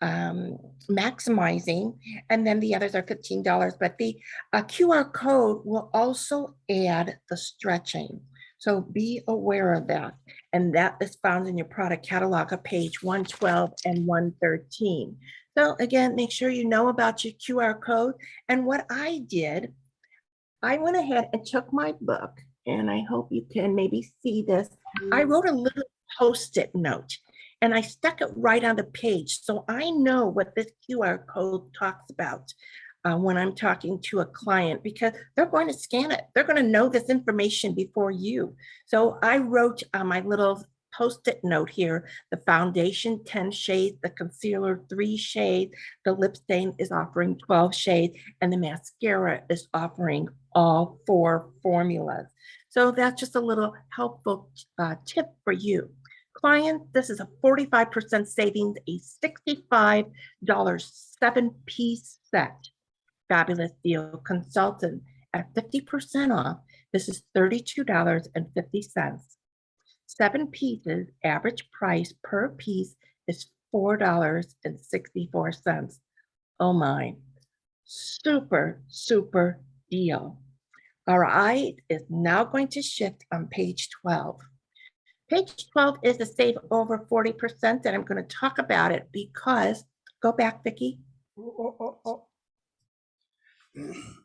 S8: maximizing, and then the others are $15. But the QR code will also add the stretching. So be aware of that. And that is found in your product catalog of page 112 and 113. So again, make sure you know about your QR code. And what I did, I went ahead and took my book, and I hope you can maybe see this. I wrote a little Post-it note, and I stuck it right on the page. So I know what this QR code talks about when I'm talking to a client, because they're going to scan it. They're going to know this information before you. So I wrote my little Post-it note here: the foundation 10 shades, the concealer 3 shades, the lip stain is offering 12 shades, and the mascara is offering all 4 formulas. So that's just a little helpful tip for you. Client, this is a 45% savings, a $65 7-piece set. Fabulous deal. Consultant at 50% off. This is $32.50. 7 pieces, average price per piece is $4.64. Oh my, super, super deal. All right, is now going to shift on page 12. Page 12 is a save over 40%, and I'm going to talk about it because, go back, Vicki.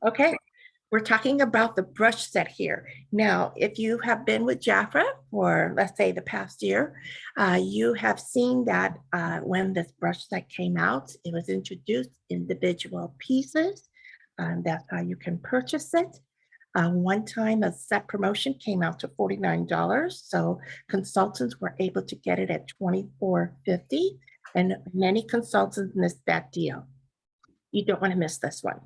S8: Okay, we're talking about the brush set here. Now, if you have been with Jaffa for, let's say, the past year, you have seen that when this brush set came out, it was introduced individual pieces. That's how you can purchase it. One time a set promotion came out to $49, so consultants were able to get it at $24.50, and many consultants missed that deal. You don't want to miss this one.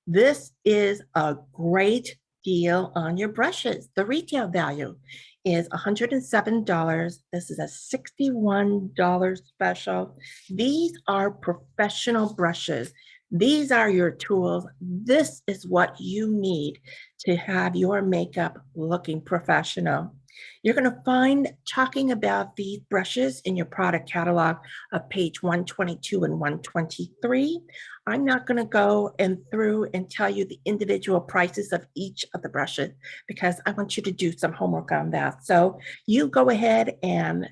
S8: This is a great deal on your brushes. The retail value is $107. This is a $61 special. These are professional brushes. These are your tools. This is what you need to have your makeup looking professional. You're going to find talking about these brushes in your product catalog of page 122 and 123. I'm not going to go through and tell you the individual prices of each of the brushes because I want you to do some homework on that. So you go ahead and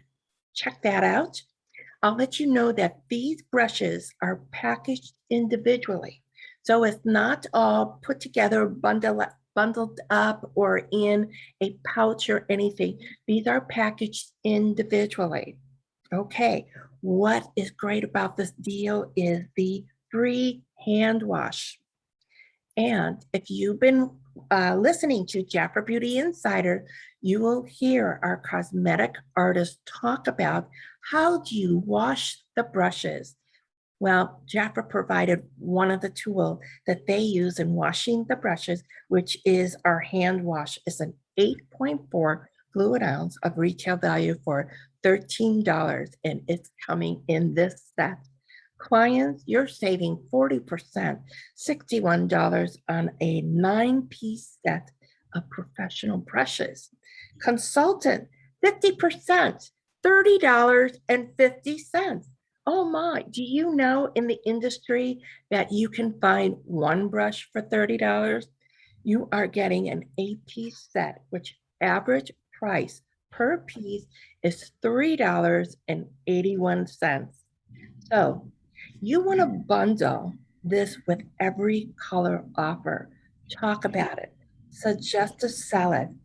S8: check that out. I'll let you know that these brushes are packaged individually. So it's not all put together, bundled up or in a pouch or anything. These are packaged individually. Okay, what is great about this deal is the free hand wash. And if you've been listening to Jaffa Beauty Insider, you will hear our cosmetic artists talk about how do you wash the brushes. Well, Jaffa provided one of the tools that they use in washing the brushes, which is our hand wash. It's an 8.4 fluid ounce of retail value for $13, and it's coming in this set. Clients, you're saving 40%, $61 on a 9-piece set of professional brushes. Consultant, 50%, $30.50. Oh my, do you know in the industry that you can find one brush for $30? You are getting an 8-piece set, which average price per piece is $3.81. So you want to bundle this with every color offer. Talk about it. Suggest a salad.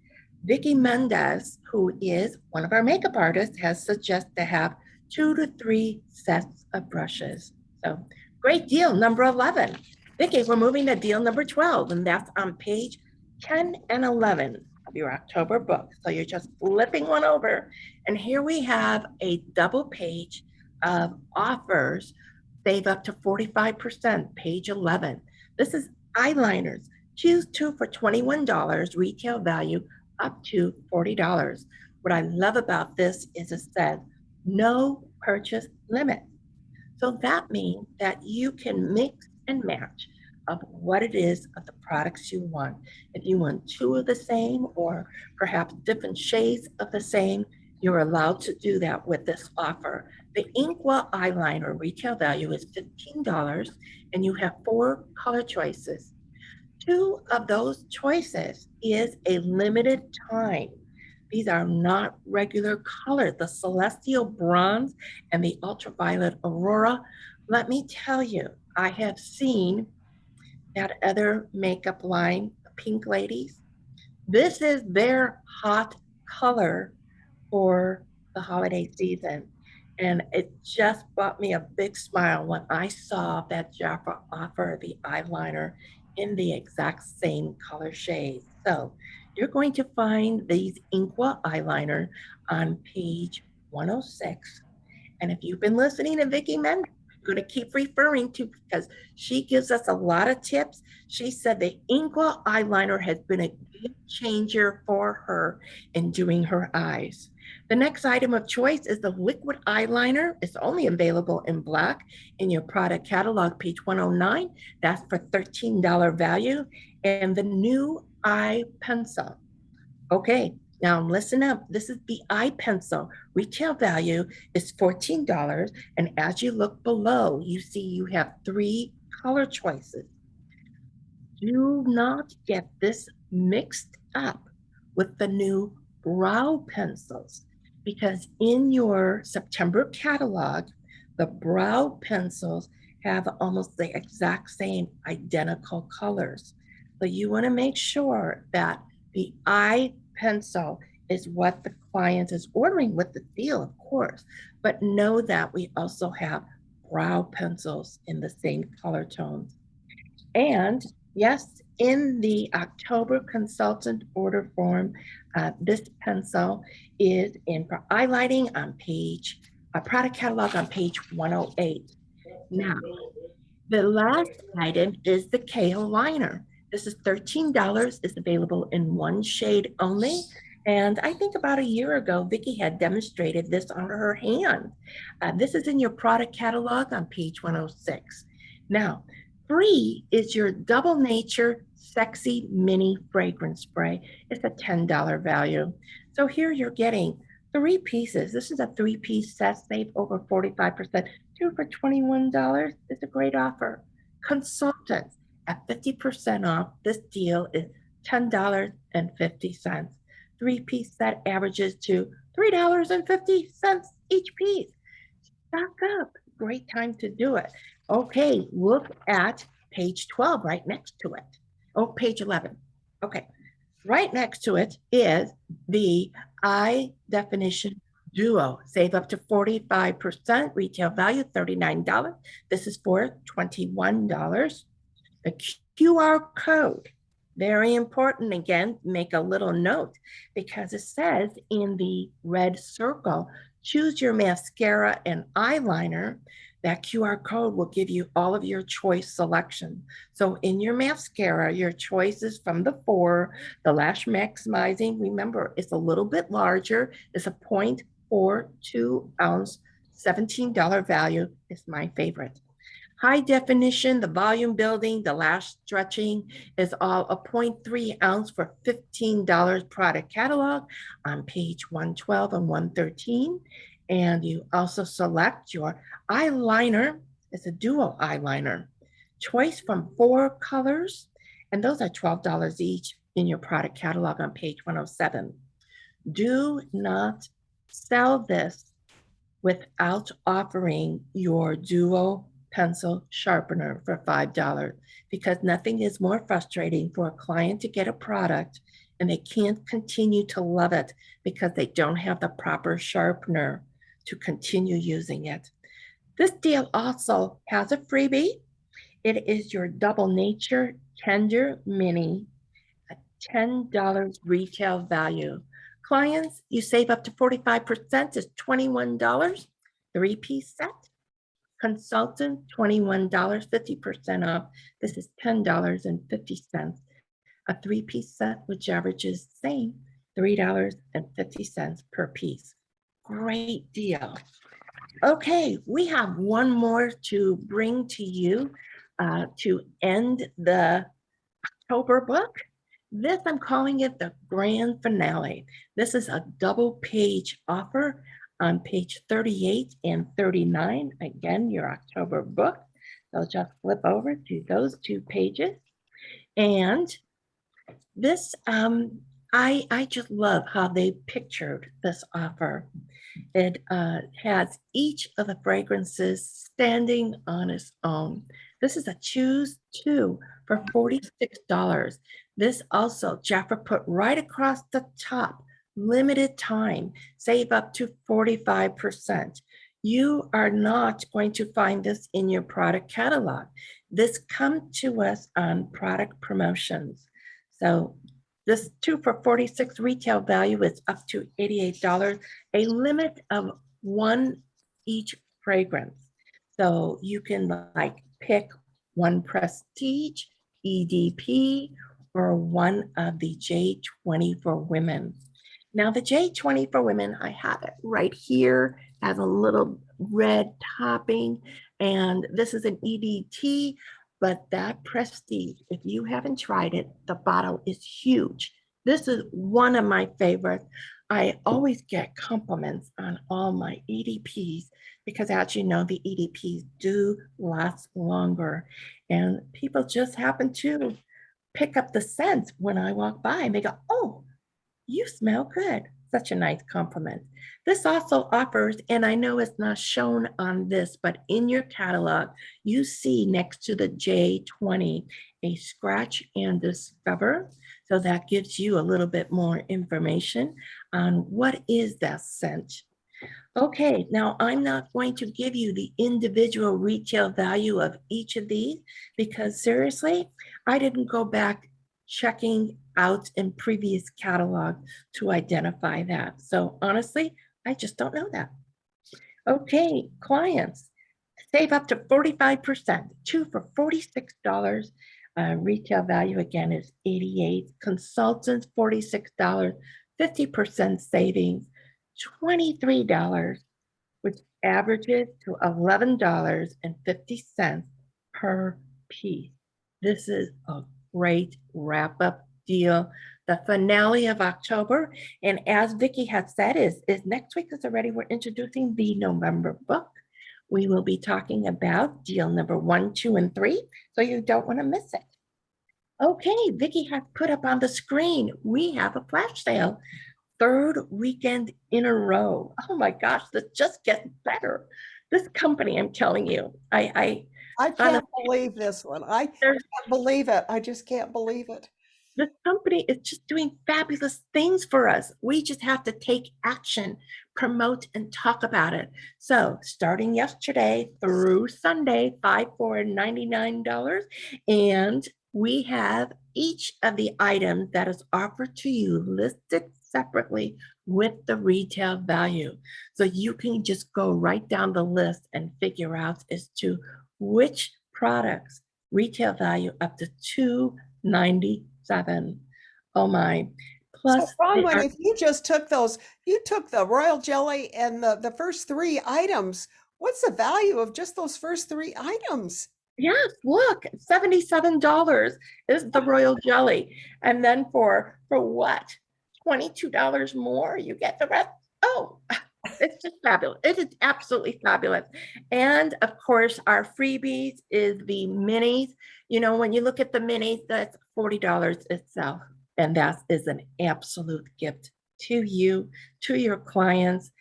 S8: Vicki Mendez, who is one of our makeup artists, has suggested to have 2 to 3 sets of brushes. So great deal, number 11. Vicki, we're moving to deal number 12, and that's on page 10 and 11 of your October book. So you're just flipping one over, and here we have a double page of offers, save up to 45%, page 11. This is eyeliners. Choose 2 for $21, retail value up to $40. What I love about this is it says no purchase limit. So that means that you can mix and match of what it is of the products you want. If you want 2 of the same or perhaps different shades of the same, you're allowed to do that with this offer. The Inkwell Eyeliner retail value is $15, and you have 4 color choices. 2 of those choices is a limited time. These are not regular colors. The Celestial Bronze and the Ultraviolet Aurora. Let me tell you, I have seen that other makeup line, the Pink Ladies. This is their hot color for the holiday season. And it just brought me a big smile when I saw that Jaffa offer the eyeliner in the exact same color shade. So you're going to find these Inkwell Eyeliner on page 106. And if you've been listening to Vicki Mendez, I'm going to keep referring to because she gives us a lot of tips. She said the Inkwell Eyeliner has been a game changer for her in doing her eyes. The next item of choice is the liquid eyeliner. It's only available in black in your product catalog, page 109. That's for $13 value. And the new eye pencil. Okay, now listen up. This is the eye pencil. Retail value is $14. And as you look below, you see you have 3 color choices. Do not get this mixed up with the new brow pencils, because in your September catalog, the brow pencils have almost the exact same identical colors. So you want to make sure that the eye pencil is what the client is ordering with the deal, of course, but know that we also have brow pencils in the same color tones. And yes, in the October consultant order form, this pencil is in for highlighting on page, product catalog on page 108. Now, the last item is the Kale Liner. This is $13. It's available in 1 shade only. And I think about a year ago, Vicki had demonstrated this on her hand. This is in your product catalog on page 106. Now, free is your Double Nature Sexy Mini Fragrance Spray. It's a $10 value. So here you're getting 3 pieces. This is a 3-piece set, save over 45%. 2 for $21 is a great offer. Consultants at 50% off. This deal is $10.50. 3-piece set averages to $3.50 each piece. Stock up. Great time to do it. Okay, look at page 12 right next to it. Oh, page 11. Okay, right next to it is the Eye Definition Duo. Save up to 45%, retail value $39. This is for $21. The QR code, very important. Again, make a little note because it says in the red circle, choose your mascara and eyeliner, that QR code will give you all of your choice selection. So in your mascara, your choices from the 4, the Lash Maximizing, remember, it's a little bit larger. It's a 0.42 ounce, $17 value is my favorite. High definition, the volume building, the lash stretching is all a 0.3 ounce for $15 product catalog on page 112 and 113. And you also select your eyeliner. It's a dual eyeliner. Choice from 4 colors, and those are $12 each in your product catalog on page 107. Do not sell this without offering your dual pencil sharpener for $5, because nothing is more frustrating for a client to get a product and they can't continue to love it because they don't have the proper sharpener to continue using it. This deal also has a freebie. It is your Double Nature Tender Mini, a $10 retail value. Clients, you save up to 45%, is $21, 3-piece set. Consultant, $21, 50% off. This is $10.50. A 3-piece set, which averages the same, $3.50 per piece. Great deal. Okay, we have one more to bring to you to end the October book. This, I'm calling it the grand finale. This is a double page offer on page 38 and 39. Again, your October book. So just flip over to those 2 pages. And this, I just love how they pictured this offer. It has each of the fragrances standing on its own. This is a choose 2 for $46. This also, Jaffa put right across the top, limited time, save up to 45%. You are not going to find this in your product catalog. This comes to us on product promotions. So this 2 for $46 retail value is up to $88, a limit of 1 each fragrance. So you can like pick 1 Prestige, EDP, or 1 of the J20 for women. Now the J20 for women, I have it right here, has a little red topping, and this is an EDT, but that Prestige, if you haven't tried it, the bottle is huge. This is one of my favorites. I always get compliments on all my EDPs because, as you know, the EDPs do last longer, and people just happen to pick up the scent when I walk by and they go, "Oh, you smell good." Such a nice compliment. This also offers, and I know it's not shown on this, but in your catalog, you see next to the J20 a scratch and discover. So that gives you a little bit more information on what is that scent. Okay, now I'm not going to give you the individual retail value of each of these because seriously, I didn't go back checking out in previous catalog to identify that. So honestly, I just don't know that. Okay, clients, save up to 45%, 2 for $46. Retail value again is $88. Consultants, $46, 50% savings, $23, which averages to $11.50 per piece. This is a great wrap-up deal. The finale of October, and as Vicki had said, is next week is already, we're introducing the November book. We will be talking about deal number 1, 2, and 3, so you don't want to miss it. Okay, Vicki has put up on the screen, we have a flash sale, 3rd weekend in a row. Oh my gosh, this just gets better. This company, I'm telling you, I
S1: can't believe this one. I can't believe it. I just can't believe it.
S8: This company is just doing fabulous things for us. We just have to take action, promote, and talk about it. So starting yesterday through Sunday, $5 for $99. And we have each of the items that is offered to you listed separately with the retail value. So you can just go right down the list and figure out as to which products retail value up to $297. Oh my.
S1: So
S8: Plus, they
S1: Bronwyn,
S8: are,
S1: if you just took those, you took the royal jelly and the first three items, what's the value of just those first three items?
S8: yes, look, $77 is the royal jelly. And then for what? $22 more, you get the rest. Oh, it's just fabulous. It is absolutely fabulous. And of course, our freebies is the minis. You know, when you look at the minis, that's $40 itself. And that is an absolute gift to you, to your clients.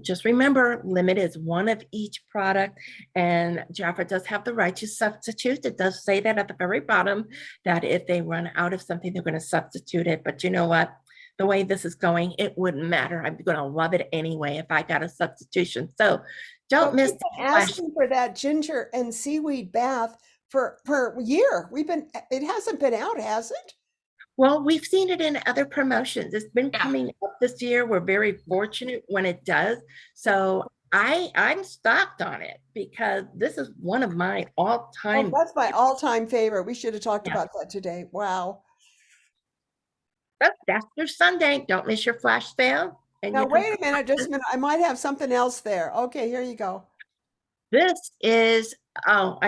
S8: Just remember, limit is one of each product, and Jaffa does have the right to substitute. It does say that at the very bottom, that if they run out of something, they're going to substitute it. But you know what? The way this is going, it wouldn't matter. I'm going to love it anyway if I got a substitution. So don't
S1: But
S8: miss
S1: we've
S8: the
S1: been
S8: flash.
S1: asking for that ginger and seaweed bath for a year. It hasn't been out, has it?
S8: Well, we've seen it in other promotions. It's been coming up this year. We're very fortunate when it does. So I'm stocked on it because this is one of my
S1: Oh,
S8: all-time.
S1: that's my all-time favorite. We should have talked
S8: Yeah.
S1: about that today. Wow.
S8: That's your Sunday. Don't miss your flash sale. And
S1: Now,
S8: you can,
S1: wait a minute, just a minute. I might have something else there. Okay, here you go.
S8: this is, oh,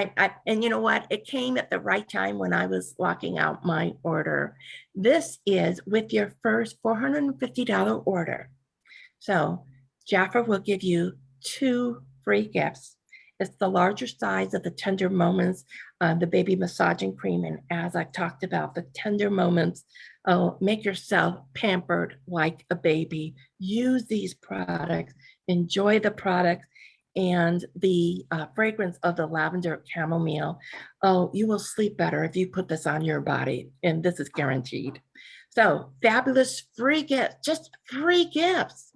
S8: and you know what? It came at the right time when I was locking out my order. This is with your first $450 order. So Jaffa will give you 2 free gifts. It's the larger size of the Tender Moments, the baby massaging cream. And as I talked about, the Tender Moments, make yourself pampered like a baby. Use these products, enjoy the products, and the fragrance of the lavender chamomile. Oh, you will sleep better if you put this on your body, and this is guaranteed. So fabulous free gifts, just free gifts.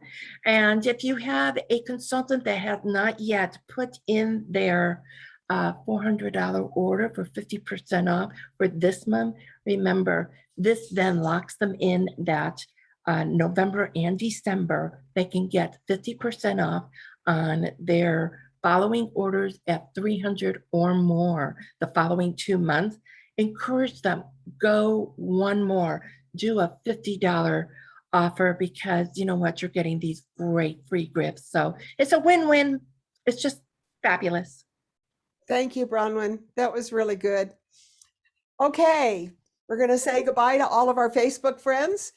S8: And if you have a consultant that has not yet put in their $400 order for 50% off for this month, remember, this then locks them in that November and December, they can get 50% off on their following orders at 300 or more the following 2 months. Encourage them, go one more, do a $50 offer, because you know what, you're getting these great free gifts. So it's a win-win. It's just fabulous.
S1: Thank you, Bronwyn. That was really good. Okay, we're going to say goodbye to all of our Facebook friends.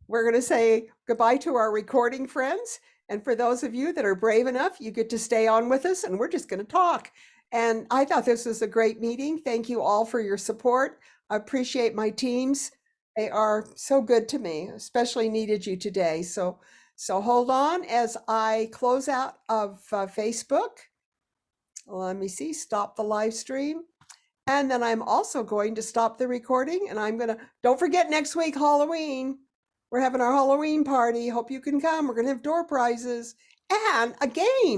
S1: We're going to say goodbye to our recording friends. And for those of you that are brave enough, you get to stay on with us, and we're just going to talk. And I thought this was a great meeting. Thank you all for your support. I appreciate my teams. They are so good to me, especially needed you today. So hold on as I close out of Facebook. Let me see, stop the live stream. And then I'm also going to stop the recording, and don't forget next week, Halloween. We're having our Halloween party. Hope you can come. We're going to have door prizes and a game.